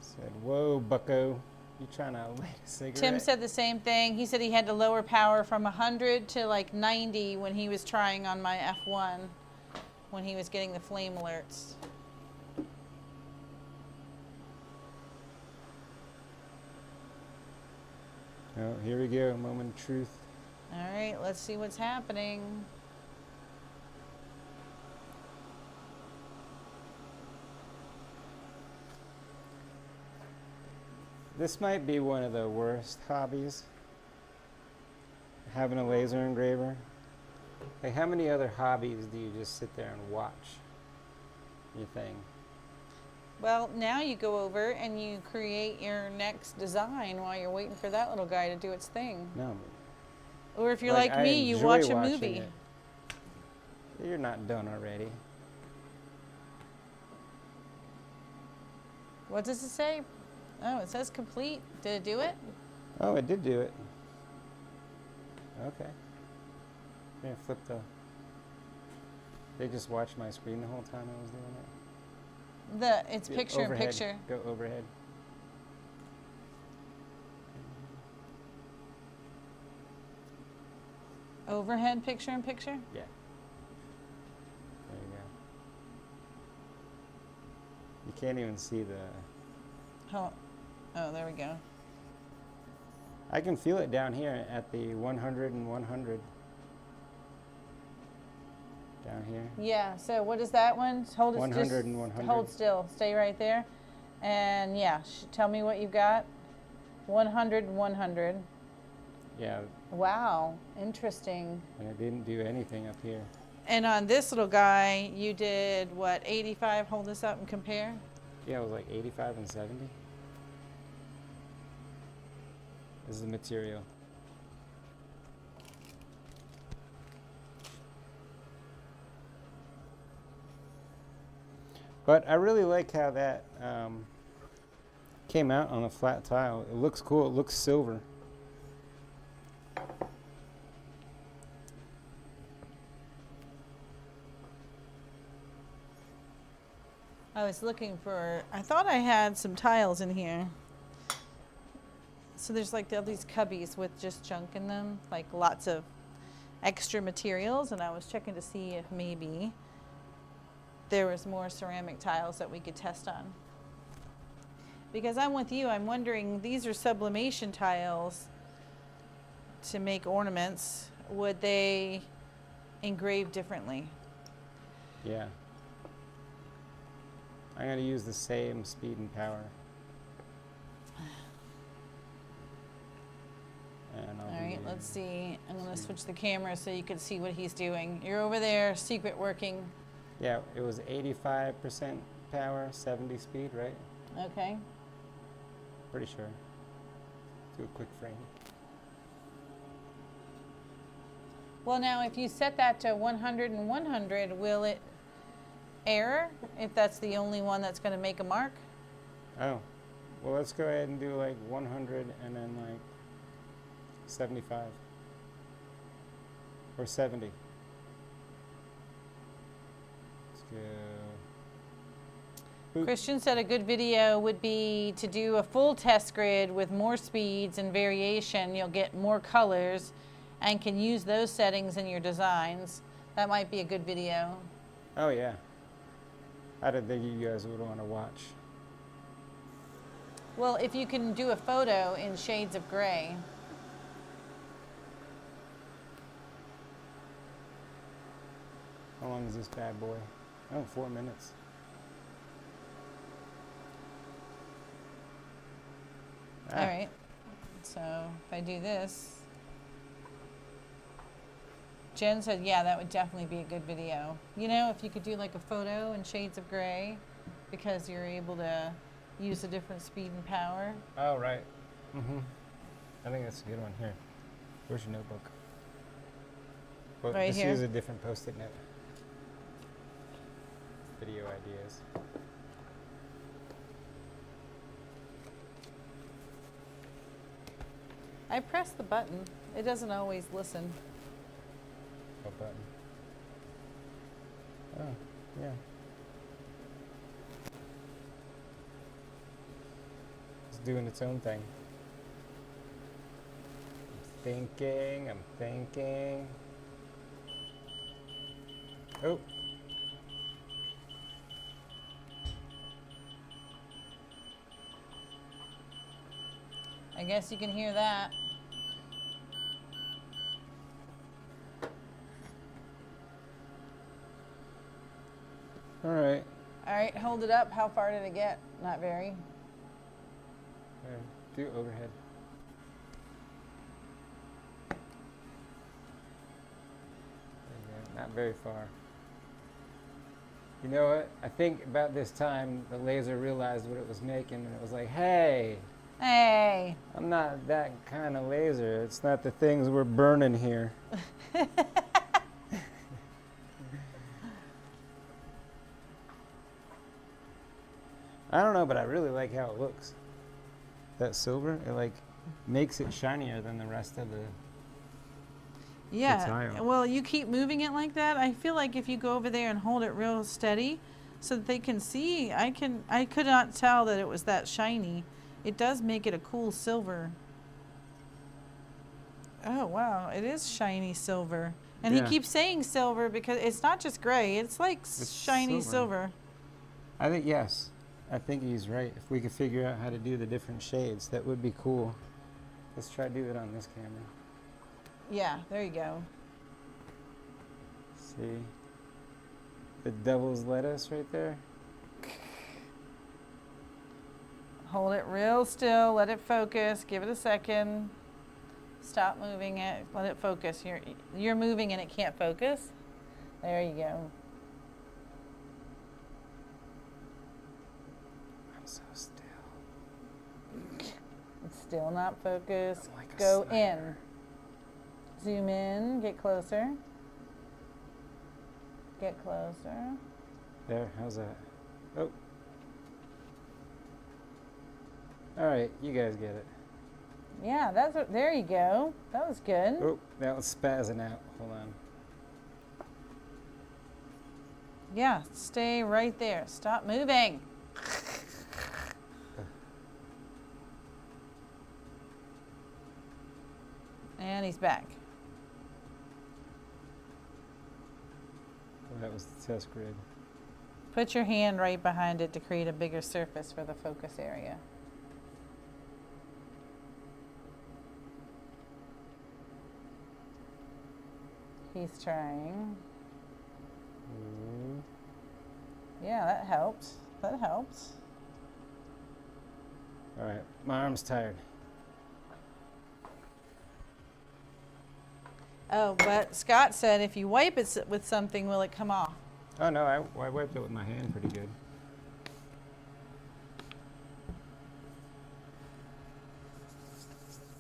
Speaker 1: Said, whoa, bucko, you trying to light a cigarette?
Speaker 2: Tim said the same thing. He said he had to lower power from 100 to like 90 when he was trying on my F1, when he was getting the flame alerts.
Speaker 1: Oh, here we go, moment of truth.
Speaker 2: All right, let's see what's happening.
Speaker 1: This might be one of the worst hobbies, having a laser engraver. Like, how many other hobbies do you just sit there and watch your thing?
Speaker 2: Well, now you go over and you create your next design while you're waiting for that little guy to do its thing.
Speaker 1: No.
Speaker 2: Or if you're
Speaker 1: Like,
Speaker 2: like
Speaker 1: I
Speaker 2: me, you
Speaker 1: enjoy
Speaker 2: watch a
Speaker 1: watching
Speaker 2: movie.
Speaker 1: it. You're not done already.
Speaker 2: What does it say? Oh, it says complete. Did it do it?
Speaker 1: Oh, it did do it. Okay. Yeah, flip the. They just watched my screen the whole time I was doing it.
Speaker 2: It's
Speaker 1: Yeah,
Speaker 2: picture in
Speaker 1: overhead.
Speaker 2: picture.
Speaker 1: Go overhead.
Speaker 2: Overhead picture in picture?
Speaker 1: Yeah. There you go. You can't even see the.
Speaker 2: Oh, there we go.
Speaker 1: I can feel it down here at the 100 and 100. Down here.
Speaker 2: Yeah, so what is that one? Hold it
Speaker 1: 100
Speaker 2: just
Speaker 1: and 100.
Speaker 2: Hold still. Stay right there. And yeah, tell me what you've got. 100 and 100.
Speaker 1: Yeah,
Speaker 2: Wow, interesting.
Speaker 1: and it didn't do anything up here.
Speaker 2: And on this little guy, you did what, 85? Hold this up and compare.
Speaker 1: Yeah, it was like 85 and 70. This is the material. But I really like how that came out on a flat tile. It looks cool. It looks silver.
Speaker 2: I was looking for, I thought I had some tiles in here. So there's like all these cubbies with just junk in them, like lots of extra materials, and I was checking to see if maybe there was more ceramic tiles that we could test on. Because I'm with you, I'm wondering, these are sublimation tiles to make ornaments. Would they engrave differently?
Speaker 1: Yeah. I'm going to use the same speed and power. And
Speaker 2: All right, let's see. I'm going to switch the camera so you can see what he's doing. You're over there, secret working.
Speaker 1: Yeah, it was 85% power, 70 speed, right?
Speaker 2: Okay.
Speaker 1: Pretty sure. Do a quick frame.
Speaker 2: Well, now if you set that to 100 and 100, will it error if that's the only one that's going to make a mark?
Speaker 1: Oh, well, let's go ahead and do like 100 and then like 75 or 70. Let's go. Boop.
Speaker 2: Christian said a good video would be to do a full test grid with more speeds and variation. You'll get more colors and can use those settings in your designs. That might be a good video.
Speaker 1: Oh, yeah. I didn't think you guys would want to watch.
Speaker 2: Well, if you can do a photo in shades of gray.
Speaker 1: How long is this bad boy? Oh, 4 minutes. Ah.
Speaker 2: All right. So if I do this, Jen said, yeah, that would definitely be a good video. You know, if you could do like a photo in shades of gray, because you're able to use a different speed and power.
Speaker 1: Oh, right. Mm-hmm. I think that's a good one. Here. Where's your notebook? Well,
Speaker 2: Right
Speaker 1: just
Speaker 2: here.
Speaker 1: use a different post-it note. Video ideas.
Speaker 2: I press the button. It doesn't always listen.
Speaker 1: What button? Oh, yeah. It's doing its own thing. I'm thinking. Oh.
Speaker 2: I guess you can hear that.
Speaker 1: All right.
Speaker 2: All right, hold it up. How far did it get? Not very.
Speaker 1: Do overhead. There you go. Not very far. You know what? I think about this time the laser realized what it was making, and it was like, hey,
Speaker 2: Hey.
Speaker 1: I'm not that kind of laser. It's not the things we're burning here. I don't know, but I really like how it looks. That silver, it like makes it shinier than the rest of the
Speaker 2: Yeah.
Speaker 1: tile.
Speaker 2: Well, you keep moving it like that. I feel like if you go over there and hold it real steady so that they can see, I could not tell that it was that shiny. It does make it a cool silver. Oh, wow. It is shiny silver. And
Speaker 1: Yeah.
Speaker 2: he keeps saying silver because it's not just gray. It's like
Speaker 1: It's
Speaker 2: shiny
Speaker 1: silver.
Speaker 2: silver.
Speaker 1: I think, yes. I think he's right. If we could figure out how to do the different shades, that would be cool. Let's try to do it on this camera.
Speaker 2: Yeah, there you go.
Speaker 1: See? The devil's lettuce right there.
Speaker 2: Hold it real still. Let it focus. Give it a second. Stop moving it. Let it focus. You're moving and it can't focus. There you go.
Speaker 1: I'm so still.
Speaker 2: It's still not focused.
Speaker 1: I'm like a
Speaker 2: Go
Speaker 1: sniper.
Speaker 2: in. Zoom in. Get closer. Get closer.
Speaker 1: There, how's that? Oh. All right, you guys get it.
Speaker 2: Yeah, there you go. That was good.
Speaker 1: Oh, that was spazzing out. Hold on.
Speaker 2: Yeah, stay right there. Stop moving. And he's back.
Speaker 1: Oh, that was the test grid.
Speaker 2: Put your hand right behind it to create a bigger surface for the focus area. He's trying.
Speaker 1: Mm.
Speaker 2: Yeah, that helped. That helped.
Speaker 1: All right, my arm's tired.
Speaker 2: Oh, but Scott said if you wipe it with something, will it come off?
Speaker 1: Oh no, I wiped it with my hand pretty good.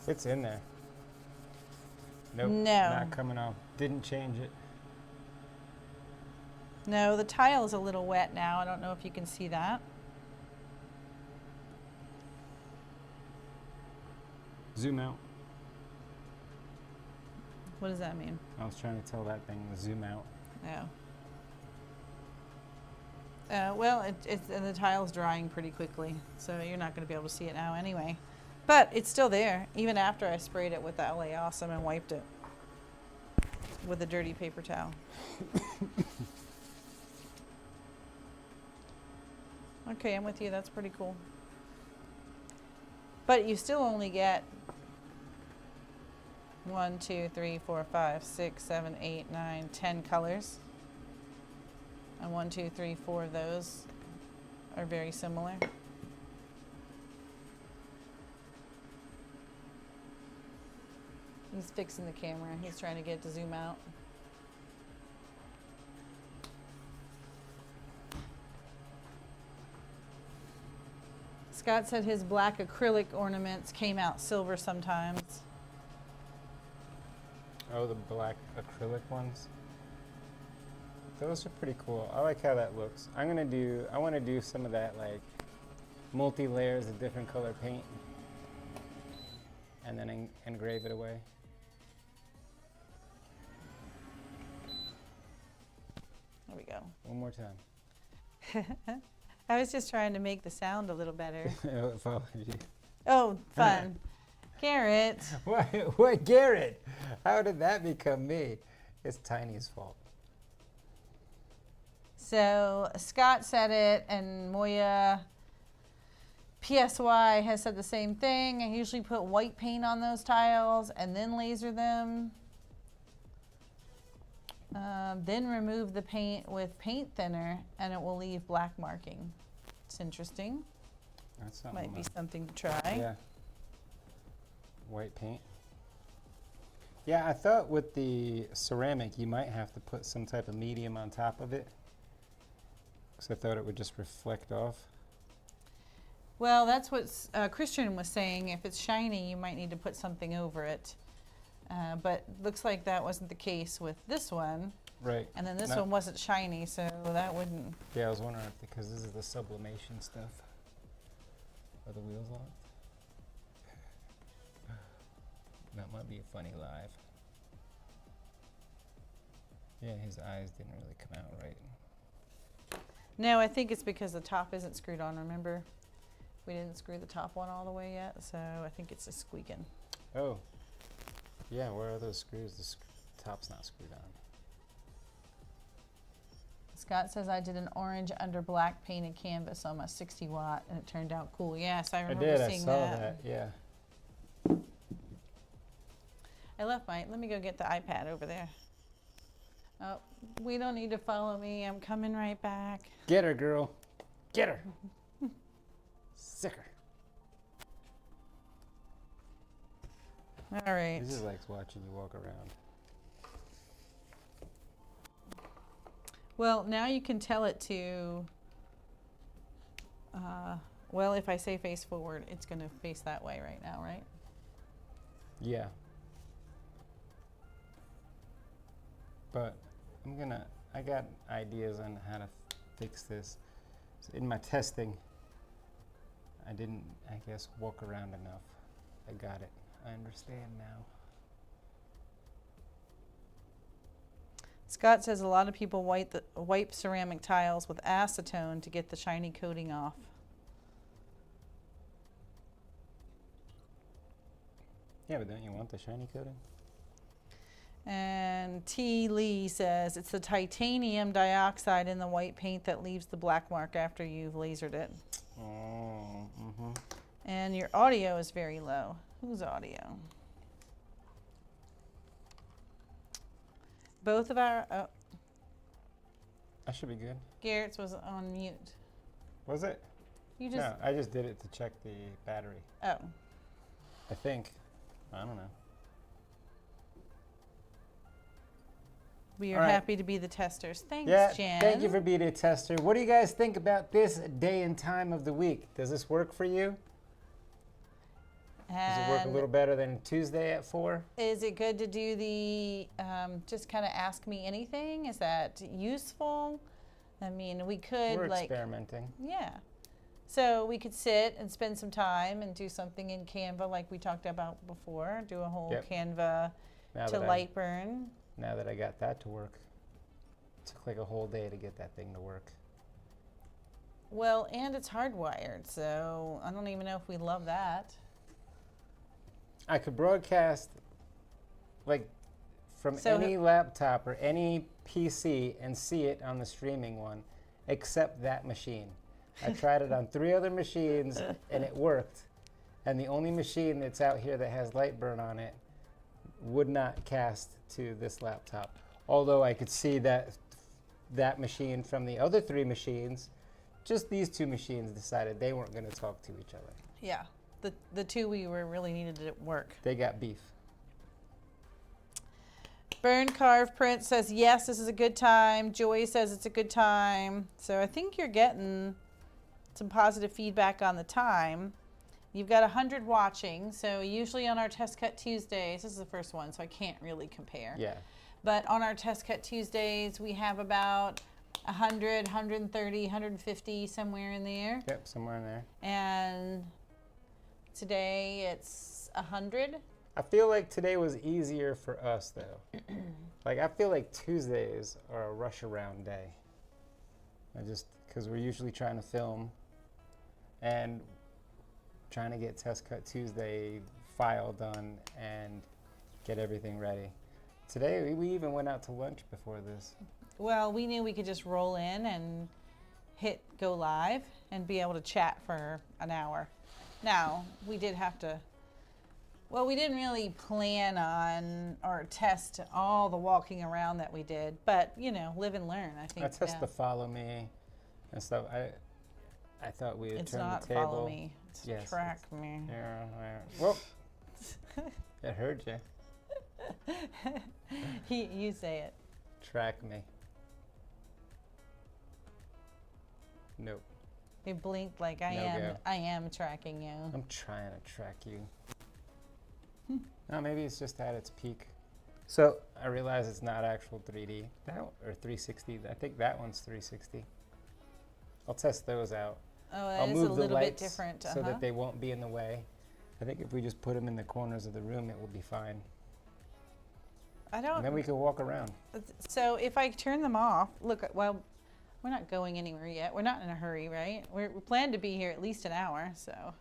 Speaker 1: It's in there. Nope,
Speaker 2: No.
Speaker 1: not coming off. Didn't change it.
Speaker 2: No, the tile is a little wet now. I don't know if you can see that.
Speaker 1: Zoom out.
Speaker 2: What does that mean?
Speaker 1: I was trying to tell that thing to zoom out.
Speaker 2: No. Well, and the tile's drying pretty quickly, so you're not going to be able to see it now anyway. But it's still there, even after I sprayed it with the LA Awesome and wiped it with a dirty paper towel. Okay, I'm with you. That's pretty cool. But you still only get 1, 2, 3, 4, 5, 6, 7, 8, 9, 10 colors. And 1, 2, 3, 4 of those are very similar. He's fixing the camera. He's trying to get it to zoom out. Scott said his black acrylic ornaments came out silver sometimes.
Speaker 1: Oh, the black acrylic ones. Those are pretty cool. I like how that looks. I want to do some of that, like multi-layers of different color paint and then engrave it away.
Speaker 2: There we go.
Speaker 1: One more time.
Speaker 2: I was just trying to make the sound a little better.
Speaker 1: Oh, followed you.
Speaker 2: Oh, fun. Garrett.
Speaker 1: What, Garrett? How did that become me? It's Tiny's fault.
Speaker 2: So Scott said it, and Moya PSY has said the same thing. I usually put white paint on those tiles and then laser them. Then remove the paint with paint thinner, and it will leave black marking. It's interesting.
Speaker 1: That's something.
Speaker 2: Might be something to try.
Speaker 1: Yeah. White paint. Yeah, I thought with the ceramic you might have to put some type of medium on top of it, because I thought it would just reflect off.
Speaker 2: Well, that's what Christian was saying. If it's shiny, you might need to put something over it. But looks like that wasn't the case with this one.
Speaker 1: Right.
Speaker 2: And then this one wasn't shiny, so that wouldn't.
Speaker 1: Yeah, I was wondering if, because this is the sublimation stuff. Are the wheels locked? That might be a funny live. Yeah, his eyes didn't really come out right.
Speaker 2: No, I think it's because the top isn't screwed on, remember? We didn't screw the top one all the way yet, so I think it's just squeaking.
Speaker 1: Oh. Yeah, where are those screws? The top's not screwed on.
Speaker 2: Scott says I did an orange under black painted canvas on my 60 watt and it turned out cool. Yes, I remember seeing that.
Speaker 1: I saw that, yeah.
Speaker 2: I left my, let me go get the iPad over there. Oh, we don't need to follow me. I'm coming right back.
Speaker 1: Get her, girl. Get her. Sicker.
Speaker 2: All right.
Speaker 1: He just likes watching you walk around.
Speaker 2: Well, now you can tell it to, well, if I say face forward, it's going to face that way right now, right?
Speaker 1: Yeah. But I got ideas on how to fix this. So in my testing, I didn't, I guess, walk around enough. I got it. I understand now.
Speaker 2: Scott says a lot of people wipe ceramic tiles with acetone to get the shiny coating off.
Speaker 1: Yeah, but don't you want the shiny coating?
Speaker 2: And T. Lee says it's the titanium dioxide in the white paint that leaves the black mark after you've lasered it.
Speaker 1: Oh, mm-hmm.
Speaker 2: And your audio is very low. Whose audio? Both of our, oh,
Speaker 1: I should be good.
Speaker 2: Garrett's was on mute.
Speaker 1: Was it?
Speaker 2: You just,
Speaker 1: No, I just did it to check the battery.
Speaker 2: oh.
Speaker 1: I think. I don't know.
Speaker 2: We are
Speaker 1: All right.
Speaker 2: happy to be the testers. Thanks,
Speaker 1: Yeah,
Speaker 2: Jen.
Speaker 1: thank you for being a tester. What do you guys think about this day and time of the week? Does this work for you? Does it work a
Speaker 2: And
Speaker 1: little better than Tuesday at 4?
Speaker 2: is it good to do the, just kind of ask me anything? Is that useful? I mean, we could
Speaker 1: We're
Speaker 2: like,
Speaker 1: experimenting.
Speaker 2: yeah. So we could sit and spend some time and do something in Canva like we talked about before. Do a whole
Speaker 1: Yep.
Speaker 2: Canva
Speaker 1: Now
Speaker 2: to
Speaker 1: that
Speaker 2: light burn.
Speaker 1: Now that I got that to work. It took like a whole day to get that thing to work.
Speaker 2: Well, and it's hardwired, so I don't even know if we love that.
Speaker 1: I could broadcast like from
Speaker 2: So
Speaker 1: any laptop or any PC and see it on the streaming one, except that machine. I tried it on 3 other machines and it worked. And the only machine that's out here that has light burn on it would not cast to this laptop. Although I could see that machine from the other 3 machines, just these 2 machines decided they weren't going to talk to each other.
Speaker 2: Yeah, the 2 we were really needed to work.
Speaker 1: They got beef.
Speaker 2: Burn Carve Print says, yes, this is a good time. Joy says it's a good time. So I think you're getting some positive feedback on the time. You've got 100 watching. So usually on our Test Cut Tuesdays, this is the first one, so I can't really compare.
Speaker 1: Yeah.
Speaker 2: But on our Test Cut Tuesdays, we have about 100, 130, 150, somewhere in there.
Speaker 1: Yep, somewhere in there.
Speaker 2: And today it's 100.
Speaker 1: I feel like today was easier for us, though. Like, I feel like Tuesdays are a rush around day. Because we're usually trying to film and trying to get Test Cut Tuesday file done and get everything ready. Today, we even went out to lunch before this.
Speaker 2: Well, we knew we could just roll in and hit go live and be able to chat for an hour. Now, we did have to, well, we didn't really plan on or test all the walking around that we did, but, you know, live and learn, I think.
Speaker 1: I test the follow me and stuff. I thought we would turn the table.
Speaker 2: It's not follow me, it's
Speaker 1: Yes,
Speaker 2: track me.
Speaker 1: Yeah. Whoop. I heard you.
Speaker 2: You say it.
Speaker 1: Track me. Nope.
Speaker 2: He blinked like I am tracking you.
Speaker 1: I'm trying to track you. No, maybe it's just at its peak. So I realize it's not actual 3D or 360. I think that one's 360. I'll test those out.
Speaker 2: Oh, that
Speaker 1: I'll
Speaker 2: is
Speaker 1: move
Speaker 2: a
Speaker 1: the
Speaker 2: little bit
Speaker 1: lights
Speaker 2: different.
Speaker 1: so that they won't be in the way. I think if we just put them in the corners of the room, it will be fine.
Speaker 2: I don't.
Speaker 1: And then we can walk around.
Speaker 2: So if I turn them off, look, well, we're not going anywhere yet. We're not in a hurry, right? We plan to be here at least an hour, so.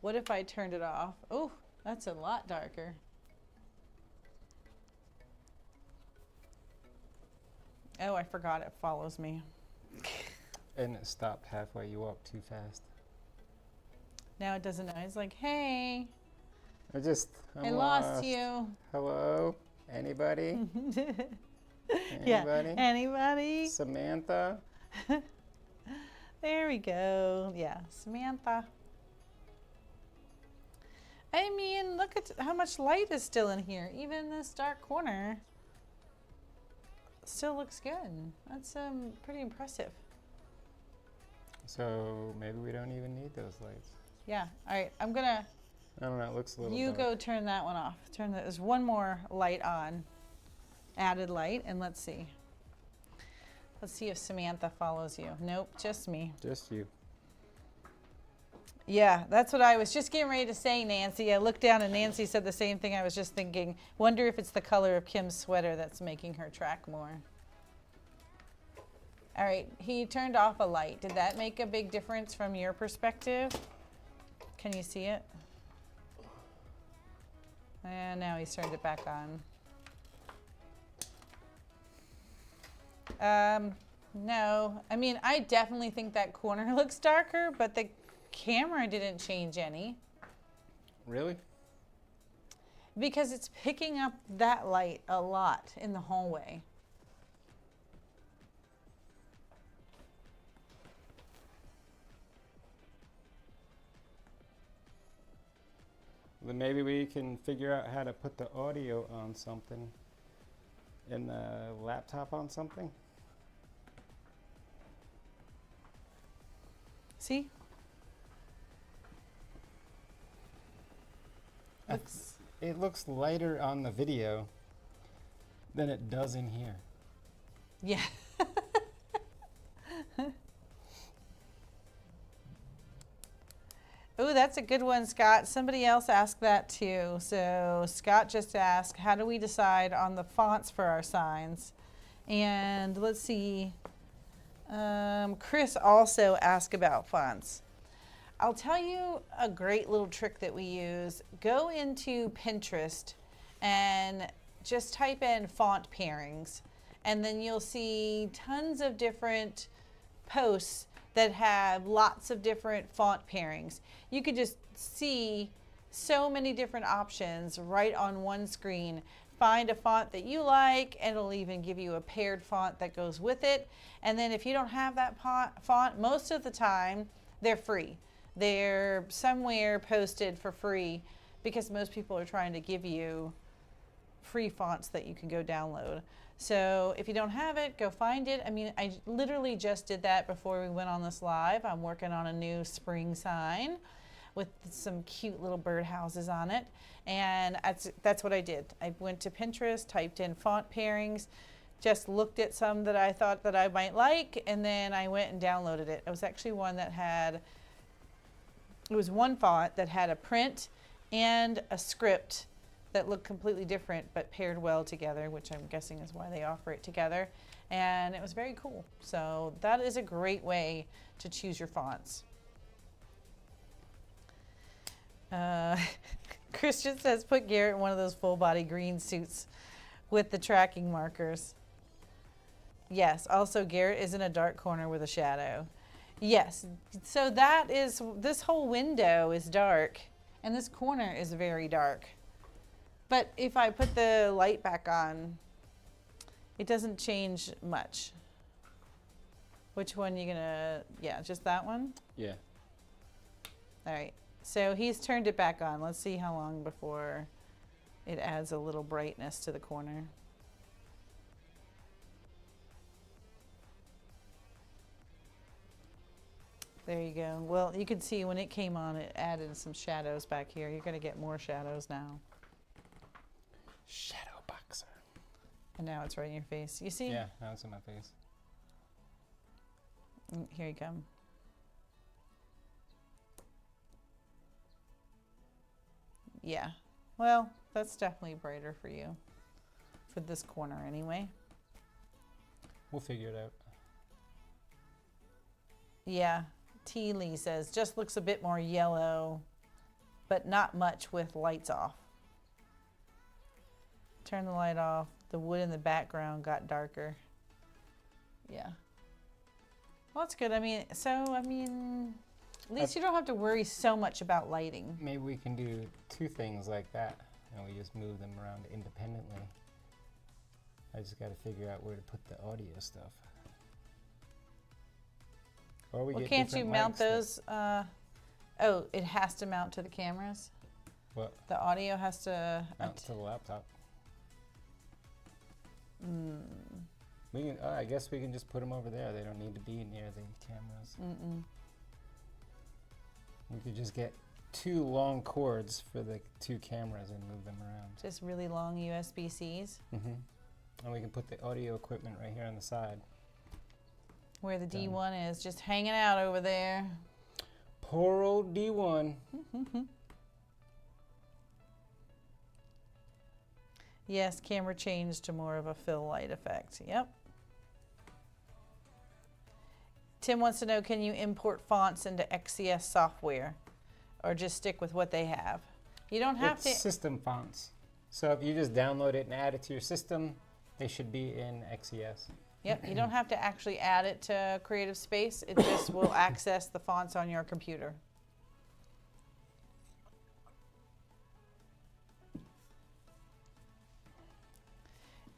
Speaker 2: What if I turned it off? Oh, that's a lot darker. Oh, I forgot it follows me.
Speaker 1: And it stopped halfway. You walked too fast.
Speaker 2: Now it doesn't know. It's like, hey,
Speaker 1: I
Speaker 2: lost you.
Speaker 1: Hello? Anybody?
Speaker 2: Yeah.
Speaker 1: Anybody?
Speaker 2: Anybody?
Speaker 1: Samantha?
Speaker 2: There we go. Yeah, Samantha. I mean, look at how much light is still in here. Even in this dark corner, still looks good. That's pretty impressive.
Speaker 1: So maybe we don't even need those lights.
Speaker 2: Yeah. All right. I'm gonna.
Speaker 1: I don't know. It looks a little.
Speaker 2: You
Speaker 1: dark.
Speaker 2: go turn that one off. There's one more light on. Added light, and let's see. Let's see if Samantha follows you. Nope, just me.
Speaker 1: Just you.
Speaker 2: Yeah, that's what I was just getting ready to say, Nancy. I looked down and Nancy said the same thing. I was just thinking, wonder if it's the color of Kim's sweater that's making her track more. All right, he turned off a light. Did that make a big difference from your perspective? Can you see it? And now he's turned it back on. No, I mean, I definitely think that corner looks darker, but the camera didn't change any.
Speaker 1: Really?
Speaker 2: Because it's picking up that light a lot in the hallway.
Speaker 1: Then maybe we can figure out how to put the audio on something. In the laptop on something?
Speaker 2: See?
Speaker 1: It looks lighter on the video than it does in here.
Speaker 2: Yeah. Oh, that's a good one, Scott. Somebody else asked that too. So Scott just asked, how do we decide on the fonts for our signs? And let's see. Chris also asked about fonts. I'll tell you a great little trick that we use. Go into Pinterest and just type in font pairings, and then you'll see tons of different posts that have lots of different font pairings. You could just see so many different options right on one screen. Find a font that you like, and it'll even give you a paired font that goes with it. And then if you don't have that font, most of the time they're free. They're somewhere posted for free because most people are trying to give you free fonts that you can go download. So if you don't have it, go find it. I mean, I literally just did that before we went on this live. I'm working on a new spring sign with some cute little birdhouses on it. And that's what I did. I went to Pinterest, typed in font pairings, just looked at some that I thought that I might like, and then I went and downloaded it. It was actually one that had, it was one font that had a print and a script that looked completely different but paired well together, which I'm guessing is why they offer it together. And it was very cool. So that is a great way to choose your fonts. Christian says put Garrett in one of those full body green suits with the tracking markers. Yes, also Garrett is in a dark corner with a shadow. Yes, so that is, this whole window is dark and this corner is very dark. But if I put the light back on, it doesn't change much. Which one you gonna, yeah, just that one?
Speaker 1: Yeah.
Speaker 2: All right, so he's turned it back on. Let's see how long before it adds a little brightness to the corner. There you go. Well, you can see when it came on, it added some shadows back here. You're gonna get more shadows now.
Speaker 1: Shadow boxer.
Speaker 2: And now it's right in your face. You see?
Speaker 1: Yeah, now it's in my face.
Speaker 2: Here you come. Yeah. Well, that's definitely brighter for you. For this corner anyway.
Speaker 1: We'll figure it out.
Speaker 2: Yeah. T. Lee says, just looks a bit more yellow, but not much with lights off. Turn the light off. The wood in the background got darker. Yeah. Well, that's good. I mean, at least you don't have to worry so much about lighting.
Speaker 1: Maybe we can do two things like that, and we just move them around independently. I just got to figure out where to put the audio stuff. Or we
Speaker 2: Well,
Speaker 1: get
Speaker 2: can't you
Speaker 1: different
Speaker 2: mount
Speaker 1: mics that-
Speaker 2: those? Oh, it has to mount to the cameras?
Speaker 1: What?
Speaker 2: The audio has to...
Speaker 1: Mount to the laptop. We can. I guess we can just put them over there. They don't need to be near the cameras. We could just get two long cords for the two cameras and move them around.
Speaker 2: Just really long USB-Cs.
Speaker 1: And we can put the audio equipment right here on the side.
Speaker 2: Where the
Speaker 1: Done.
Speaker 2: D1 is, just hanging out over there.
Speaker 1: Poor old D1.
Speaker 2: Yes, camera changed to more of a fill light effect. Yep. Tim wants to know, can you import fonts into XCS software or just stick with what they have? You don't have
Speaker 1: It's system fonts. So if you just download it and add it to your system, they should be in XCS.
Speaker 2: Yep, you don't have to actually add it to Creative Space. It just will access the fonts on your computer.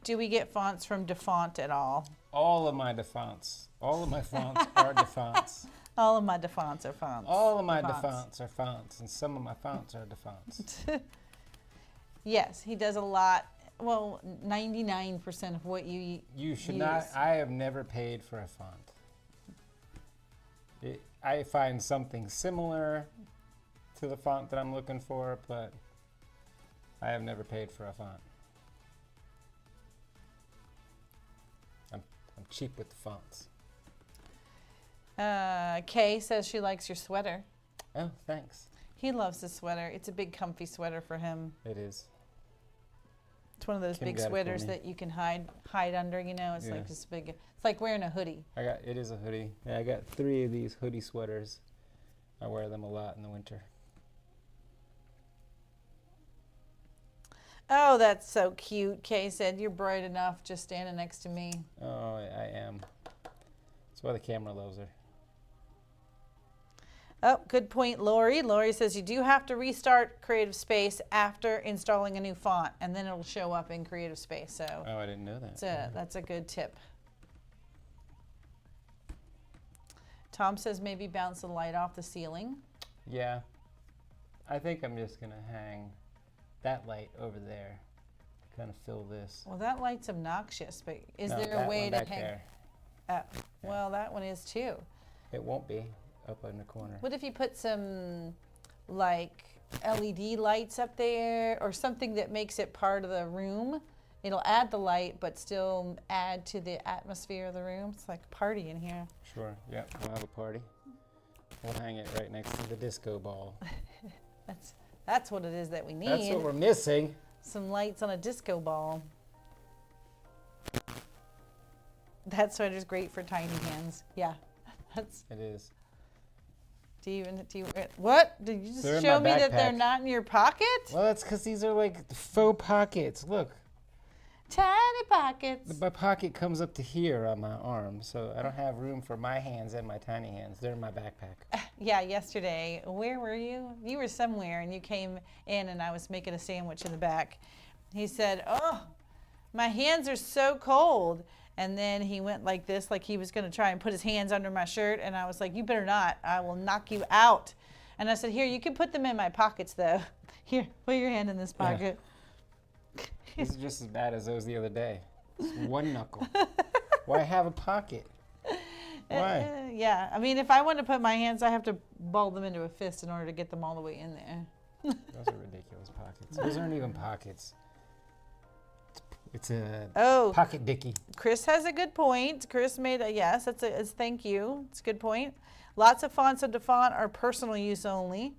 Speaker 2: Do we get fonts from DeFont at all?
Speaker 1: All of my defonts. All of my fonts are defonts.
Speaker 2: All of my DeFonts are fonts.
Speaker 1: All of my
Speaker 2: DeFonts.
Speaker 1: defonts are fonts, and some of my fonts are defonts.
Speaker 2: Yes, he does a lot. Well, 99% of what you
Speaker 1: You should
Speaker 2: use.
Speaker 1: not. I have never paid for a font. I find something similar to the font that I'm looking for, but I have never paid for a font. I'm cheap with the fonts.
Speaker 2: Kay says she likes your sweater.
Speaker 1: Oh, thanks.
Speaker 2: He loves the sweater. It's a big comfy sweater for him.
Speaker 1: It is.
Speaker 2: It's one of those
Speaker 1: Kim
Speaker 2: big
Speaker 1: got it for
Speaker 2: sweaters
Speaker 1: me.
Speaker 2: that you can hide under, you know. It's
Speaker 1: Yeah.
Speaker 2: like this big, it's like wearing a hoodie.
Speaker 1: It is a hoodie. Yeah, I got 3 of these hoodie sweaters. I wear them a lot in the winter.
Speaker 2: Oh, that's so cute. Kay said, you're bright enough just standing next to me.
Speaker 1: Oh, I am. That's why the camera loves her.
Speaker 2: Oh, good point, Lori. Lori says you do have to restart Creative Space after installing a new font, and then it'll show up in Creative Space. So
Speaker 1: Oh, I didn't know that.
Speaker 2: that's a good tip. Tom says maybe bounce the light off the ceiling.
Speaker 1: Yeah. I think I'm just going to hang that light over there kind of fill this.
Speaker 2: Well, that light's obnoxious, but is
Speaker 1: No,
Speaker 2: there a
Speaker 1: that
Speaker 2: way
Speaker 1: one
Speaker 2: to
Speaker 1: back
Speaker 2: hang
Speaker 1: there.
Speaker 2: up? Well, that one is too.
Speaker 1: It won't be up in the corner.
Speaker 2: What if you put some like LED lights up there or something that makes it part of the room? It'll add the light, but still add to the atmosphere of the room. It's like a party in here.
Speaker 1: Sure. Yeah, we'll have a party. We'll hang it right next to the disco ball.
Speaker 2: That's what it is that we need.
Speaker 1: That's what we're missing.
Speaker 2: Some lights on a disco ball. That sweater's great for tiny hands. Yeah, that's.
Speaker 1: It is.
Speaker 2: What? Did you
Speaker 1: They're
Speaker 2: just
Speaker 1: in
Speaker 2: show
Speaker 1: my
Speaker 2: me that they're
Speaker 1: backpack.
Speaker 2: not in your pocket?
Speaker 1: Well, that's because these are like faux pockets. Look,
Speaker 2: Tiny pockets.
Speaker 1: my pocket comes up to here on my arm, so I don't have room for my hands and my tiny hands. They're in my backpack.
Speaker 2: Yeah, yesterday, where were you? You were somewhere and you came in and I was making a sandwich in the back. He said, "Oh, my hands are so cold." And then he went like this, like he was going to try and put his hands under my shirt. And I was like, "You better not. I will knock you out." And I said, "Here, you can put them in my pockets though. Here, put your hand in this pocket."
Speaker 1: These are just as bad as those the other day. It's one knuckle. Why have a pocket? Why?
Speaker 2: Yeah, I mean, if I want to put my hands, I have to ball them into a fist in order to get them all the way in there.
Speaker 1: Those are ridiculous pockets. Those aren't even pockets. It's a
Speaker 2: Oh,
Speaker 1: pocket dicky.
Speaker 2: Chris has a good point. Chris made a yes. It's thank you. It's a good point. Lots of fonts of DeFont are personal use only.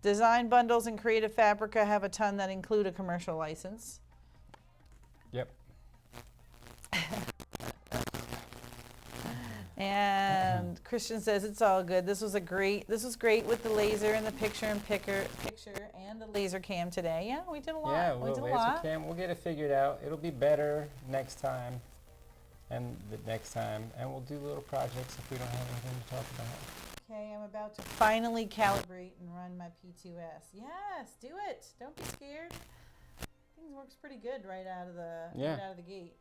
Speaker 2: Design bundles and Creative Fabrica have a ton that include a commercial license.
Speaker 1: Yep.
Speaker 2: And Christian says it's all good. This was great with the laser and the picture and the laser cam today. Yeah, we did a lot.
Speaker 1: Yeah,
Speaker 2: we
Speaker 1: we'll
Speaker 2: did a
Speaker 1: laser
Speaker 2: lot.
Speaker 1: cam. We'll get it figured out. It'll be better next time, and the next time, and we'll do little projects if we don't have anything to talk about.
Speaker 2: Okay, I'm about to finally calibrate and run my P2S. Yes, do it. Don't be scared. Things works pretty good right out of the gate.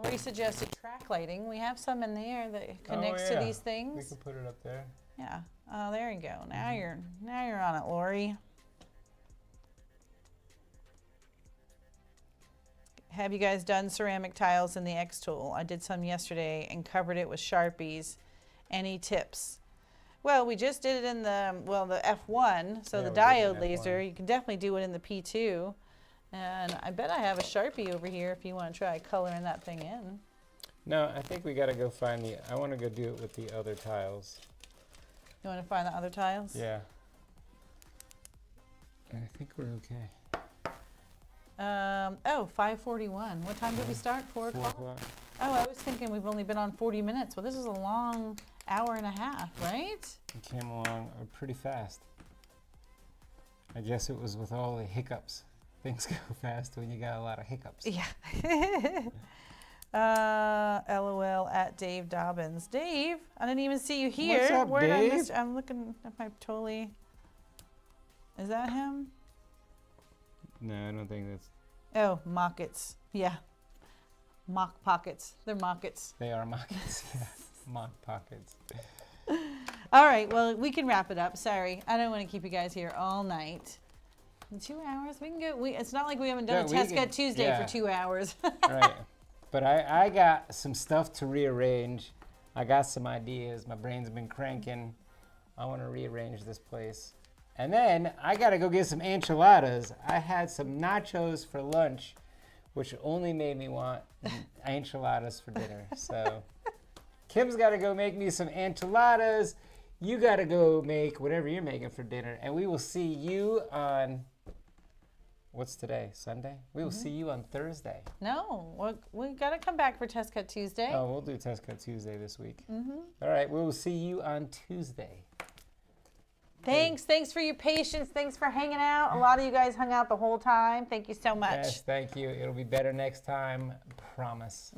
Speaker 2: Lori suggested track lighting. We have some in there that connects to these
Speaker 1: We
Speaker 2: things.
Speaker 1: can put it up there.
Speaker 2: Yeah. Oh, there you go. Now you're on it, Lori. Have you guys done ceramic tiles in the X tool? I did some yesterday and covered it with Sharpies. Any tips? Well, we just did it in the F1, so
Speaker 1: Yeah,
Speaker 2: the
Speaker 1: we did it in
Speaker 2: diode
Speaker 1: F1.
Speaker 2: laser. You can definitely do it in the P2. And I bet I have a Sharpie over here if you want to try coloring that thing in.
Speaker 1: No, I think we got to go find I want to go do it with the other tiles.
Speaker 2: You want to find the other tiles?
Speaker 1: Yeah. I think we're okay.
Speaker 2: 5:41. What time did we start? 4
Speaker 1: 4
Speaker 2: o'clock?
Speaker 1: o'clock.
Speaker 2: Oh, I was thinking we've only been on 40 minutes. Well, this is a long hour and a half, right?
Speaker 1: It came along pretty fast. I guess it was with all the hiccups. Things go fast when you got a lot of hiccups.
Speaker 2: Yeah. LOL at Dave Dobbins. Dave, I didn't even see you here.
Speaker 1: What's up,
Speaker 2: Where did I
Speaker 1: Dave?
Speaker 2: miss? I'm looking at my totally. Is that him?
Speaker 1: No, I don't think that's.
Speaker 2: Oh, mockets. Yeah. Mock pockets. They're mockets.
Speaker 1: They are mockets. Yeah. Mock pockets.
Speaker 2: All right. Well, we can wrap it up. Sorry. I don't want to keep you guys here all night. In 2 hours? We can go. It's not like we haven't done a Test Cut Tuesday for 2 hours.
Speaker 1: Right. But I got some stuff to rearrange. I got some ideas. My brain's been cranking. I want to rearrange this place. And then I got to go get some enchiladas. I had some nachos for lunch, which only made me want enchiladas for dinner. So Kim's got to go make me some enchiladas. You got to go make whatever you're making for dinner. And we will see you on, what's today? Sunday? We will see you on Thursday.
Speaker 2: No, we got to come back for Test Cut Tuesday.
Speaker 1: Oh, we'll do Test Cut Tuesday this week. All right, we will see you on Tuesday.
Speaker 2: Thanks for your patience. Thanks for hanging out. A lot of you guys hung out the whole time. Thank you so much.
Speaker 1: Yes, thank you. It'll be better next time, promise.